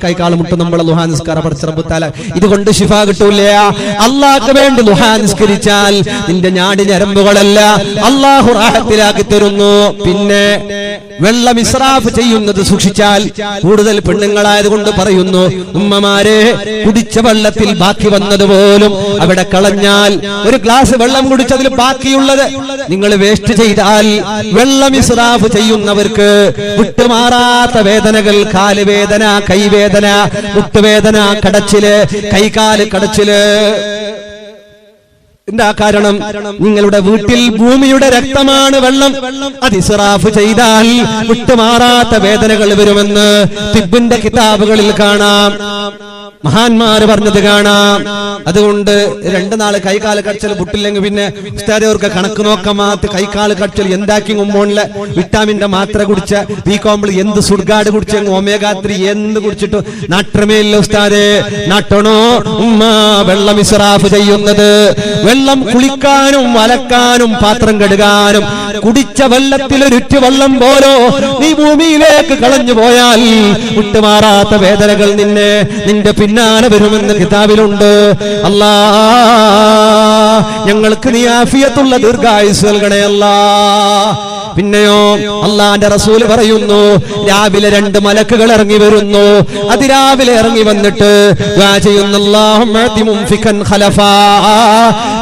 കൈകാൽ മുട്ട് നമ്മളെ ദുആ നിസ്കാരം പഠിച്ച റബ്ബ് തആല ഇതുകൊണ്ട് ശിഫ കിട്ടൂല. അല്ലാഹുക്ക് വേണ്ടി ദുആ നിസ്കരിച്ചാൽ നിന്റെ ഞാടി ഞരമ്പുകളല്ല അല്ലാഹു റാഹത്തിലാക്കി തരുന്നു. പിന്നെ വെള്ളം ഇസ്രാഫ് ചെയ്യുന്നത് സൂക്ഷിച്ചാൽ കൂടുതൽ പെണ്ണുങ്ങളായതുകൊണ്ട് പറയുന്നു, ഉമ്മമാരെ കുടിച്ച വെള്ളത്തിൽ ബാക്കി വന്നതുപോലും അവിടെ കളഞ്ഞാൽ, ഒരു ഗ്ലാസ് വെള്ളം കുടിച്ചതിൽ ബാക്കിയുള്ളത് നിങ്ങൾ വേസ്റ്റ് ചെയ്താൽ, വെള്ളം ഇസ്രാഫ് ചെയ്യുന്നവർക്ക് വിട്ടുമാറാത്ത വേദനകൾ, കാലുവേദന, കൈവേദന, മുട്ടുവേദന, കടച്ചില്, കൈകാല് കടച്ചില്. എന്താ കാരണം? നിങ്ങളുടെ വീട്ടിൽ ഭൂമിയുടെ രക്തമാണ് വെള്ളം. അത് ഇസ്റാഫ് ചെയ്താൽ വിട്ടുമാറാത്ത വേദനകൾ വരുമെന്ന് തിബ്ബിന്റെ കിതാബുകളിൽ കാണാം, മഹാന്മാര് പറഞ്ഞത് കാണാം. അതുകൊണ്ട് 2 നാള് കൈകാല് കടച്ചൽ വിട്ടില്ലെങ്കിൽ പിന്നെ ഉസ്താദവർക്ക് കണക്ക് നോക്കാൻ മാറ്റി കൈകാല് കടച്ചൽ എന്താക്കി മുമ്പോണില് വിറ്റാമിന്റെ മാത്ര കുടിച്ച ബി കോംപ്ലി എന്ത് സുഡ്ഗാഡ് കുടിച്ച ഒമേഗ3 എന്ത് കുടിച്ചിട്ട് നാട്ടമേയില്ല ഉസ്താദേ. നാട്ടണോ ഉമ്മ വെള്ളം ഇസ്റാഫ് ചെയ്യുന്നത്? വെള്ളം കുളിക്കാനും അലക്കാനും പാത്രം കഴുകാനും കുടിച്ച വെള്ളത്തിൽ ഒരുറ്റ് വെള്ളം പോലോ നീ ഭൂമിയിലേക്ക് കളഞ്ഞു പോയാൽ വിട്ടുമാറാത്ത വേദനകൾ നിന്റെ പിന്നാലെ വരുമെന്ന് കിതാബിലുണ്ട്. അല്ലാ ഞങ്ങൾക്ക് നീ ആഫിയത്തുള്ള ദീർഘായുസ് നൽകണേ അല്ലാ. പിന്നെയോ അള്ളാന്റെ റസൂൽ പറയുന്നു, രാവിലെ 2 മലക്കുകൾ ഇറങ്ങി വരുന്നു. അതിരാവിലെ ഇറങ്ങി വന്നിട്ട്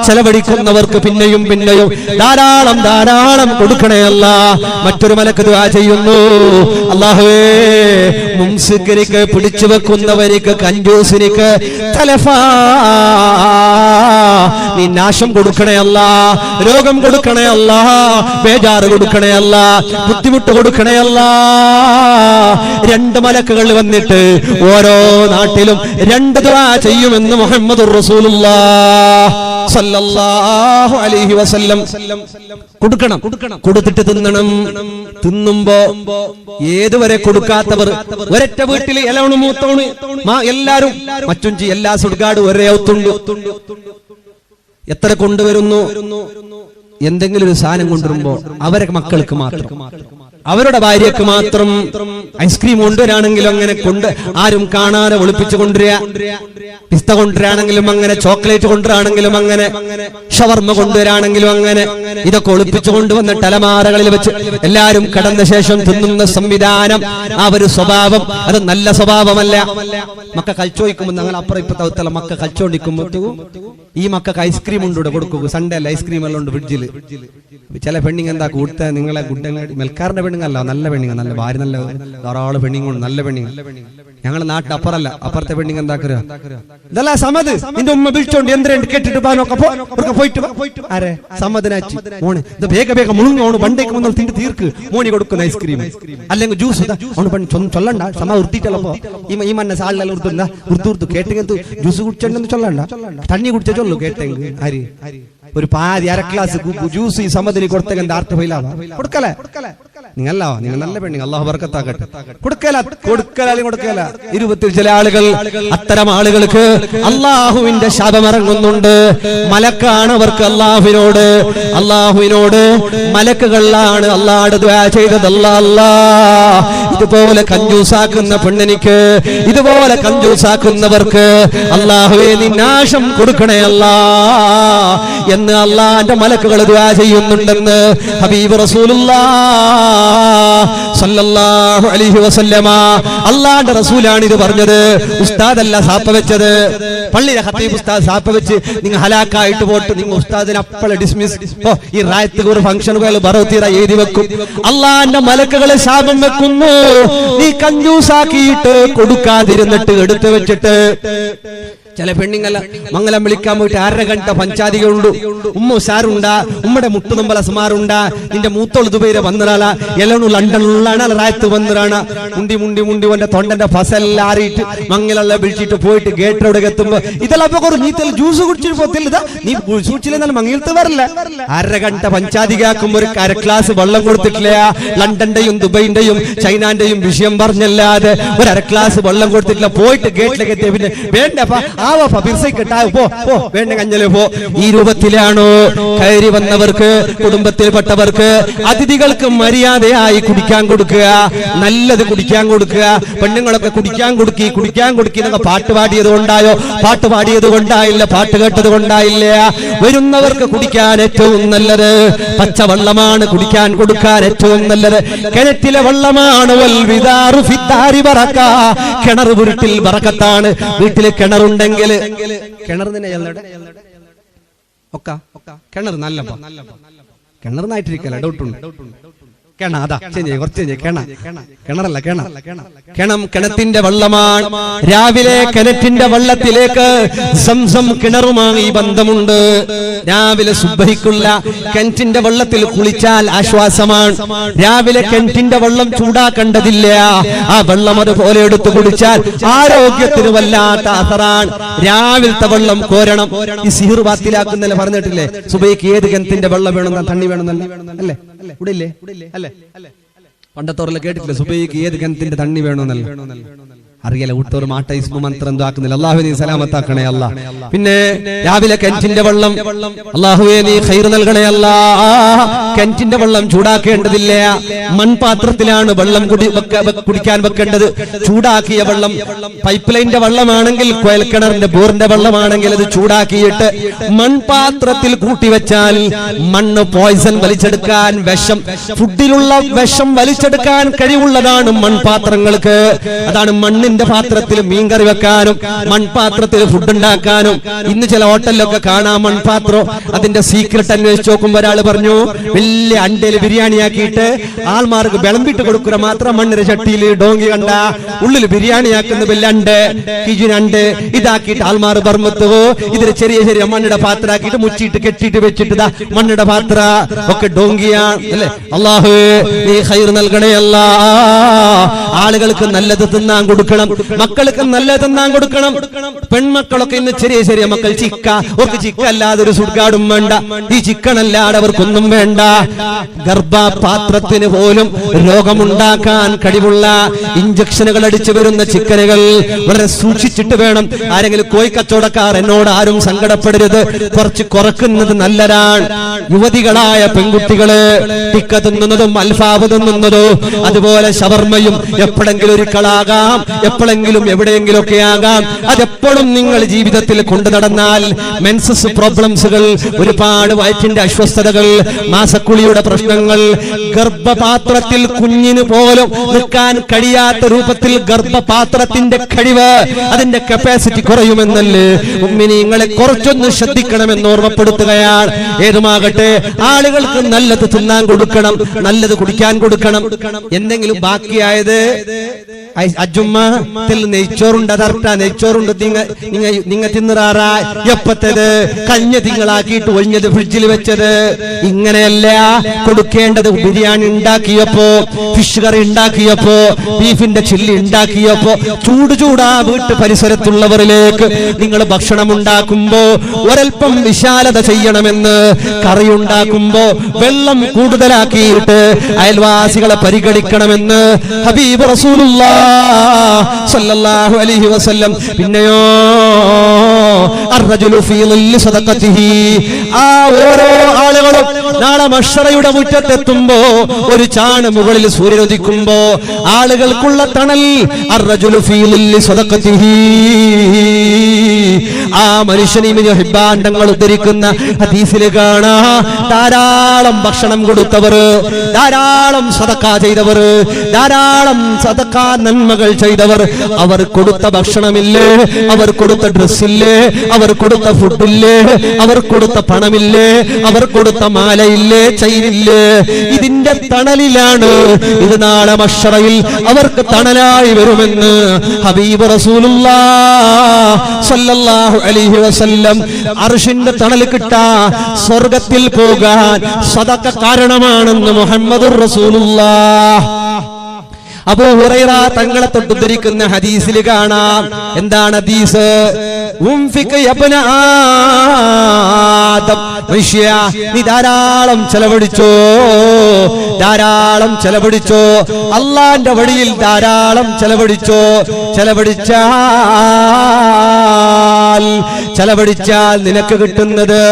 ചെലവഴിക്കുന്നവർക്ക് പിന്നെയും പിന്നെയും ധാരാളം ധാരാളം കൊടുക്കണേ അല്ല. മറ്റൊരു മലക്ക് ദുആ ചെയ്യുന്നു, അല്ലാഹുവേ മുംസിക്കരിക്ക്, പിടിച്ചു വെക്കുന്നവർക്ക്, കഞ്ചൂസിനിക്ക്, തലഫാ നീ നാശം കൊടുക്കണേ അല്ല, രോഗം കൊടുക്കണേ അല്ല, ബേജാറ് കൊടുക്കണേ അല്ല, ബുദ്ധിമുട്ട് കൊടുക്കണേ അല്ല. 2 മലക്കുകൾ വന്നിട്ട് ഓരോ നാട്ടിലും 2 ദുആ ചെയ്യുമെന്ന് മുഹമ്മദുർ റസൂലുള്ളാഹ് സല്ലല്ലാഹു അലൈഹി വസല്ലം. കൊടുക്കണം, കൊടുത്തിട്ട് തിന്നണം. തിന്നുമ്പോ ഏതുവരെ കൊടുക്കാത്തവർ ഒരൊറ്റ വീട്ടിൽ എലവണ് മൂത്തോണ് എല്ലാരും മറ്റും എല്ലാ സുഡ്ഗാട് ഒരേ ഒത്തുണ്ട്. എത്ര കൊണ്ടുവരുന്നു? എന്തെങ്കിലും ഒരു സാധനം കൊണ്ടുവരുമ്പോ അവരെ മക്കൾക്ക് മാത്രം, അവരുടെ ഭാര്യക്ക് മാത്രം ഐസ്ക്രീം കൊണ്ടുവരാണെങ്കിലും അങ്ങനെ ആരും കാണാതെ ഒളിപ്പിച്ചു കൊണ്ടുവരിക, പിസ്ത കൊണ്ടുവരാണെങ്കിലും അങ്ങനെ, ചോക്ലേറ്റ് കൊണ്ടുവരാണെങ്കിലും അങ്ങനെ, ഷവർമ്മ കൊണ്ടുവരാണെങ്കിലും അങ്ങനെ, ഇതൊക്കെ ഒളിപ്പിച്ചു കൊണ്ടുവന്നിട്ട് അലമാരകളിൽ വെച്ച് എല്ലാരും കടന്ന ശേഷം തിന്നുന്ന സംവിധാനം, ആ ഒരു സ്വഭാവം അത് നല്ല സ്വഭാവമല്ല. മക്ക കഴിച്ചോയിക്കുമ്പോ ഞങ്ങൾ അപ്പുറം ഇപ്പത്തെ അവസ്ഥ മക്ക കഴിച്ചോണ്ടിരിക്കുമ്പോ ഈ മക്കൾക്ക് ഐസ്ക്രീം ഉണ്ട് കൊടുക്കുക. സൺഡേ അല്ല ഐസ്ക്രീം എല്ലാം ഉണ്ട് ഫ്രിഡ്ജിൽ. ചില പെണ്ണിങ് എന്താ കൊടുത്ത നിങ്ങളെ മെൽക്കാറിന്റെ പെണ്ണുങ്ങല്ല, നല്ല പെണ്ണിങ്, നല്ല ഭാര്യ, നല്ല ധാരാളം പെണ്ണിങ്ങുണ്ട്, നല്ല പെണ്ണിങ്. ഞങ്ങളെ നാട്ടിൽ അപ്പറല്ല, അപ്പുറത്തെ പെണ്ണിങ് എന്താക്കുക, ഇതല്ല സമത് നിന്റെ ഉമ്മ വിളിച്ചോണ്ട് എന്തിനാ കേട്ടിട്ട് പോയിട്ട് ആരെ സമ്മതനാച്ചി മോണ് ഇത് വേഗം മുഴുങ്ങോണ് വണ്ടേക്ക് വന്നാൽ തിണ്ടി തീർക്ക് മോണി കൊടുക്കുന്ന ഐസ്ക്രീം അല്ലെങ്കിൽ ജ്യൂസ് ചൊല്ലണ്ട സമ ഉറുത്തിട്ടല്ലോ. ഈ മന്ന സാളിലെല്ലാം ഉറുത്തുന്ന ഉറുത്തു കേട്ടെങ്കിൽ ജ്യൂസ് കുടിച്ചോണ്ടെന്ന് ചൊല്ലണ്ട, തണ്ണി കുടിച്ച ചൊല്ലു കേട്ടെങ്കിൽ ആര് ഒരു പാതി 1/2 ഗ്ലാസ് ജ്യൂസ് ഈ സമ്മതിന് കൊടുത്തെങ്കിൽ ആർട്ട് ഫൈലാവാ കൊടുക്കലേ നിങ്ങളല്ലോ, നിങ്ങൾ നല്ല പെണ്ണിങ്, അള്ളാഹു ബർക്കത്താക്കട്ടെ. കൊടുക്കല 20 ചില ആളുകൾ, അത്തരം ആളുകൾക്ക് അള്ളാഹുവിന്റെ ശാപമിറങ്ങുന്നുണ്ട്. മലക്കാണ് അവർക്ക് അള്ളാഹുവിനോട് മലക്കുകളാണ് അള്ളാഹുടെ ദുആ ചെയ്തത്. അല്ലാ ഇതുപോലെ കഞ്ചൂസാക്കുന്ന പെണ്ണിനിക്ക്, ഇതുപോലെ കഞ്ചൂസാക്കുന്നവർക്ക് അള്ളാഹുവേ നീ നാശം കൊടുക്കണേ അല്ലാ എന്ന് അള്ളാന്റെ മലക്കുകൾ ദുആ ചെയ്യുന്നുണ്ടെന്ന് ഹബീബ് റസൂലുള്ളാഹ് സല്ലല്ലാഹു അലൈഹി വസല്ലമ. അള്ളാന്റെ റസൂലാണ് ഇത് പറഞ്ഞത്, ഉസ്താദല്ല സാപ്പ വെച്ചത്. പള്ളിയിലെ ഖത്തീബ് ഉസ്താദ് സാപ്പ വെച്ച് നിങ്ങൾ ഹലാക്കായിട്ട് പോട്ട് നിങ്ങൾ ഉസ്താദിനെ അപ്പോൾ ഡിസ്മിസ്. ഈ റായത്ത് ഒരു ഫംഗ്ഷനുകൾ ബറോത്തീറ എഴുതി വെക്കും. അള്ളാന്റെ മലക്കുകളെ ശാപം വെക്കുന്നു, നീ കഞ്ചൂസാക്കിയിട്ട് കൊടുക്കാതിരുന്നിട്ട് എടുത്തു വെച്ചിട്ട്. ചില പെണ്ണുങ്ങള മംഗലം വിളിക്കാൻ പോയിട്ട് 1/2 ഗಂಟ പഞ്ചാതികളുണ്ട്. ഉമ്മ ഉസാറുണ്ടാ, ഉമ്മയുടെ മുട്ടുനമ്പല സുമാറുണ്ടാ, നിന്റെ മൂത്തോള് ദുബൈയിലെ വന്നിറാല, എലണു ലണ്ടനിലാണ് റായത്ത് വന്നിറാണ്. മുണ്ടി മുണ്ടി മുണ്ടി ഓന്റെ തൊണ്ടന്റെ ഫസലെല്ലാം ആറിയിട്ട് മംഗലെല്ലാം വിളിച്ചിട്ട് പോയിട്ട് ഗേറ്റിലൂടെ എത്തുമ്പോ ഇതെല്ലാം നീ ജ്യൂസ് കുടിച്ചിട്ട് പോത്തില്ല, നീ സൂക്ഷിച്ചില്ലെന്നാലും മംഗലത്ത് വരില്ല. 1/2 ഗಂಟ പഞ്ചാതികാക്കുമ്പോ ഒരു 1/2 ഗ്ലാസ് വെള്ളം കൊടുത്തിട്ടില്ല. ലണ്ടന്റെയും ദുബൈന്റെയും ചൈനാന്റെയും വിഷയം പറഞ്ഞല്ലാതെ ഒരു 1/2 ഗ്ലാസ് വെള്ളം കൊടുത്തിട്ടില്ല. പോയിട്ട് ഗേറ്റിലേക്ക് എത്തിയ പിന്നെ വേണ്ടപ്പാ വേണ്ട കഞ്ഞല് പോ. ഈ രൂപത്തിലാണോ കയറി വന്നവർക്ക്, കുടുംബത്തിൽപ്പെട്ടവർക്ക്, അതിഥികൾക്ക് മര്യാദയായി കുടിക്കാൻ കൊടുക്കുക, നല്ലത് കുടിക്കാൻ കൊടുക്കുക. പെണ്ണുങ്ങളൊക്കെ കുടിക്കാൻ കൊടുക്കി എന്നൊക്കെ പാട്ട് പാടിയത് കൊണ്ടായോ? പാട്ട് പാടിയത് കൊണ്ടായില്ല, പാട്ട് കേട്ടത് കൊണ്ടായില്ല. വരുന്നവർക്ക് കുടിക്കാൻ ഏറ്റവും നല്ലത് പച്ചവെള്ളമാണ്, കുടിക്കാൻ കൊടുക്കാൻ ഏറ്റവും നല്ലത് കിണറ്റിലെ വെള്ളമാണ്. കിണർ വീട്ടിൽ ബറക്കത്താണ്. വീട്ടിൽ കിണറുണ്ടെങ്കിൽ കിണർ തന്നെ കിണർ നല്ല കിണറിനായിട്ടിരിക്കല ഡൗട്ടുണ്ട്. കിണത്തിന്റെ വെള്ളമാണ്. രാവിലെ കിണറ്റിന്റെ വെള്ളത്തിലേക്ക് സംസം കിണറുമായി ബന്ധമുണ്ട്. രാവിലെ സുബ്ഹിക്കുള്ള കിണറ്റിന്റെ വെള്ളത്തിൽ കുളിച്ചാൽ ആശ്വാസമാണ്. രാവിലെ കിണറ്റിന്റെ വെള്ളം ചൂടാക്കേണ്ടതില്ല. ആ വെള്ളം അതുപോലെ എടുത്തു കുടിച്ചാൽ ആരോഗ്യത്തിന് വല്ലാത്ത അസറാണ്. രാവിലത്തെ വെള്ളം കോരണം. ഈ സിഹിർ ബാത്തിലാക്കുന്നല്ലേ പറഞ്ഞിട്ടില്ലേ? സുബൈക്ക് ഏത് കിണറ്റിന്റെ വെള്ളം വേണമെന്ന തണ്ണി വേണമെന്നല്ലേ? അല്ലേ ഇവിടെ ഇല്ലേ? അല്ലേ പണ്ടത്തോറെല്ലാം കേട്ടിട്ടില്ല സുബൈക്ക് ഏത് കിണറ്റിന്റെ തണ്ണി വേണമെന്നല്ല? അറിയാലോ. ഊട്ടോർ മാട്ട ഇസ്മു മന്ത്രം എന്തോ ആക്കുന്നില്ല. അള്ളാഹു നീ സലാമത്താക്കണേ അല്ലാ. പിന്നെ രാവിലെ കിണറ്റിന്റെ വെള്ളം അള്ളാഹുവേ നീ ഖൈർ നൽകണേ അല്ലാ. കിണറ്റിന്റെ വെള്ളം ചൂടാക്കേണ്ടതില്ല. മൺപാത്രത്തിലാണ് വെള്ളം കുടിക്കാൻ വെക്കേണ്ടത്. ചൂടാക്കിയ വെള്ളം പൈപ്പ് ലൈനിന്റെ വെള്ളമാണെങ്കിൽ, കുഴൽക്കിണറിന്റെ ബോറിന്റെ വെള്ളമാണെങ്കിൽ അത് ചൂടാക്കിയിട്ട് മൺപാത്രത്തിൽ കൂട്ടിവെച്ചാൽ മണ്ണ് പോയിസൺ വലിച്ചെടുക്കാൻ, വിഷം, ഫുഡിലുള്ള വിഷം വലിച്ചെടുക്കാൻ കഴിവുള്ളതാണ് മൺപാത്രങ്ങൾക്ക്. അതാണ് മണ്ണിന്റെ പാത്രത്തിൽ മീൻകറി വെക്കാനും മൺപാത്രത്തിൽ ഫുഡ് ഉണ്ടാക്കാനും. ഇന്ന് ചില ഹോട്ടലിലൊക്കെ കാണാം മൺപാത്രം. അതിന്റെ സീക്രട്ട് അന്വേഷിച്ച് നോക്കുമ്പോ ഒരാൾ പറഞ്ഞു, വലിയ അണ്ടയിൽ ബിരിയാണി ആക്കിയിട്ട് ആൾമാർക്ക് വിളമ്പിട്ട് കൊടുക്കുക മാത്രം മണ്ണിന്റെ ചട്ടിയിൽ ഡോങ്കി കണ്ട ഉള്ളിൽ ബിരിയാണി ആക്കുന്ന വെല്ലണ്ട് കിജുനണ്ട് ഇതാക്കിയിട്ട് ആൾമാർ ബർമ്മത്തുവോ ഇതിൽ ചെറിയ ചെറിയ മണ്ണിയുടെ പാത്രമാക്കിയിട്ട് മുച്ചിട്ട് കെട്ടിയിട്ട് വെച്ചിട്ട് മണ്ണിയുടെ പാത്ര ഒക്കെ ഡോങ്കിയാണ് അല്ലെ. അല്ലാഹു നീ ഖൈർ നൽകണേ അല്ലാ. ആളുകൾക്ക് നല്ലത് തിന്നാൻ കൊടുക്കണം, മക്കൾക്ക് നല്ലത് തിന്നാൻ കൊടുക്കണം. പെൺമക്കളൊക്കെ ഇന്ന് ചെറിയ ചെറിയ മക്കൾ ചിക്ക, അവർക്ക് ചിക്ക അല്ലാതെ ഒരു സുഡ്ഗാടും വേണ്ട. ഈ ചിക്കനല്ലാതെ അവർക്കൊന്നും വേണ്ട. ഗർഭപാത്രത്തിന് പോലും രോഗമുണ്ടാക്കാൻ കഴിവുള്ള ഇഞ്ചക്ഷനുകൾ അടിച്ചു വരുന്ന ചിക്കനുകൾ വളരെ സൂക്ഷിച്ചിട്ട് വേണം. ആരെങ്കിലും കോഴിക്കച്ചവടക്കാർ എന്നോട് ആരും സങ്കടപ്പെടരുത്, കുറച്ച് കുറക്കുന്നത് നല്ലതാണ്. യുവതികളായ പെൺകുട്ടികള് ടിക്ക തിന്നുന്നതും അൽഫാബ് തിന്നുന്നതോ അതുപോലെ ഷവർമ്മയും എപ്പോഴെങ്കിലും ഒരിക്കലാകാം, എപ്പോഴെങ്കിലും എവിടെയെങ്കിലും ഒക്കെ ആകാം. അതെപ്പോഴും നിങ്ങൾ ജീവിതത്തിൽ കൊണ്ടു നടന്നാൽ മെൻസസ് പ്രോബ്ലംസുകൾ, ഒരുപാട് വയറ്റിന്റെ അസ്വസ്ഥതകൾ, മാസക്കുളിയുടെ പ്രശ്നങ്ങൾ, ഗർഭപാത്രത്തിൽ കുഞ്ഞിന് പോലും നിൽക്കാൻ കഴിയാത്ത രൂപത്തിൽ ഗർഭപാത്രത്തിന്റെ കഴിവ്, അതിന്റെ കപ്പാസിറ്റി കുറയുമെന്നല്ലേ മുഅ്മിനീങ്ങളെ കുറച്ചൊന്ന് ശ്രദ്ധിക്കണമെന്ന് ഓർമ്മപ്പെടുത്തുകയാണ്. ഏതുമാകട്ടെ ആളുകൾക്ക് നല്ലത് തിന്നാൻ കൊടുക്കണം, നല്ലത് കുടിക്കാൻ കൊടുക്കണം. എന്തെങ്കിലും ബാക്കിയായത് അജുമ്മത്തിൽ നെയ്ച്ചോറുണ്ട്, അതർട്ട നെയ്ച്ചോറുണ്ട് നിങ്ങ തിന്നറാറാ എപ്പത്തത് കഞ്ഞ തിങ്കളാക്കിയിട്ട് ഒഴിഞ്ഞത് ഫ്രിഡ്ജിൽ വെച്ചത്. ഇങ്ങനെയല്ല കൊടുക്കേണ്ടത്. ബിരിയാണി ഉണ്ടാക്കിയപ്പോ, ഫിഷ് കറി ഉണ്ടാക്കിയപ്പോ, ബീഫിന്റെ ചില്ലി ഉണ്ടാക്കിയപ്പോ ചൂടാ വീട്ടു പരിസരത്തുള്ളവരിലേക്ക് നിങ്ങൾ ഭക്ഷണം ഉണ്ടാക്കുമ്പോ ഒരൽപ്പം വിശാലത ചെയ്യണമെന്ന്. കറി ഉണ്ടാക്കുമ്പോ വെള്ളം കൂടുതലാക്കിയിട്ട് അയൽവാസികളെ പരിഗണിക്കണമെന്ന് ഹബീബ് റസൂലുള്ളാഹ് സല്ലല്ലാഹു അലൈഹി വസല്ലം. പിന്നെയോ അർറജുലു ഫീ ളില്ലി സദഖതിഹി. ആ ഓരോ ആളുകളും നാളെ മഹ്ശറയുടെ മുറ്റത്തെത്തുമ്പോ ഒരു ചാണ് മുകളിൽ സൂര്യൻ ഉദിക്കുമ്പോ ആളുകൾക്കുള്ള തണൽ അർറജുലു ഫീ ളില്ലി സദഖതിഹി. ആ മനുഷ്യൻ ഇബ്നു ഹിബ്ബാൻ തങ്ങൾ ഉദ്ധരിക്കുന്ന ഹദീസിൽ കാണാ ധാരാളം ഭക്ഷണം കൊടുത്തവർ, ധാരാളം സദഖ ചെയ്തവർ, ധാരാളം സദഖ നന്മകൾ ചെയ്തവർ, അവർ കൊടുത്ത ഭക്ഷണമില്ലേ, അവർ കൊടുത്ത ഡ്രസ്സില്ലേ, അവർ കൊടുത്ത ഫുഡില്ലേ, അവർ കൊടുത്ത പണമില്ലേ, അവർ കൊടുത്ത മാലയില്ലേ, ചൈനില്ലേ, ഇതിന്റെ തണലിലാണ് ഇത് നാളെ മഹ്ശറയിൽ അവർക്ക് തണലായി വരുമെന്ന് ഹബീബ് റസൂലുള്ളാഹ് സല്ലല്ലാഹു അലൈഹി വസല്ലം. അർശിന്റെ തണൽ കിട്ടാൻ, സ്വർഗ്ഗത്തിൽ പോകാൻ സദഖ കാരണമാണെന്ന് മുഹമ്മദുർ റസൂലുള്ളാഹ്. അബൂ ഹുറൈറ തങ്ങളെ തൊട്ടുദ്ധരിക്കുന്ന ഹദീസിൽ കാണാം. എന്താണ് ഹദീസ്? ഉംഫിക് യബ്ന ആദം, മനുഷ്യ നീ ധാരാളം ചെലവഴിച്ചോ, ധാരാളം ചെലവഴിച്ചോ, അള്ളാന്റെ വഴിയിൽ ധാരാളം ചെലവഴിച്ചോ. ചെലവഴിച്ചാൽ ചെലവഴിച്ചാൽ നിനക്ക് കിട്ടുന്നത്,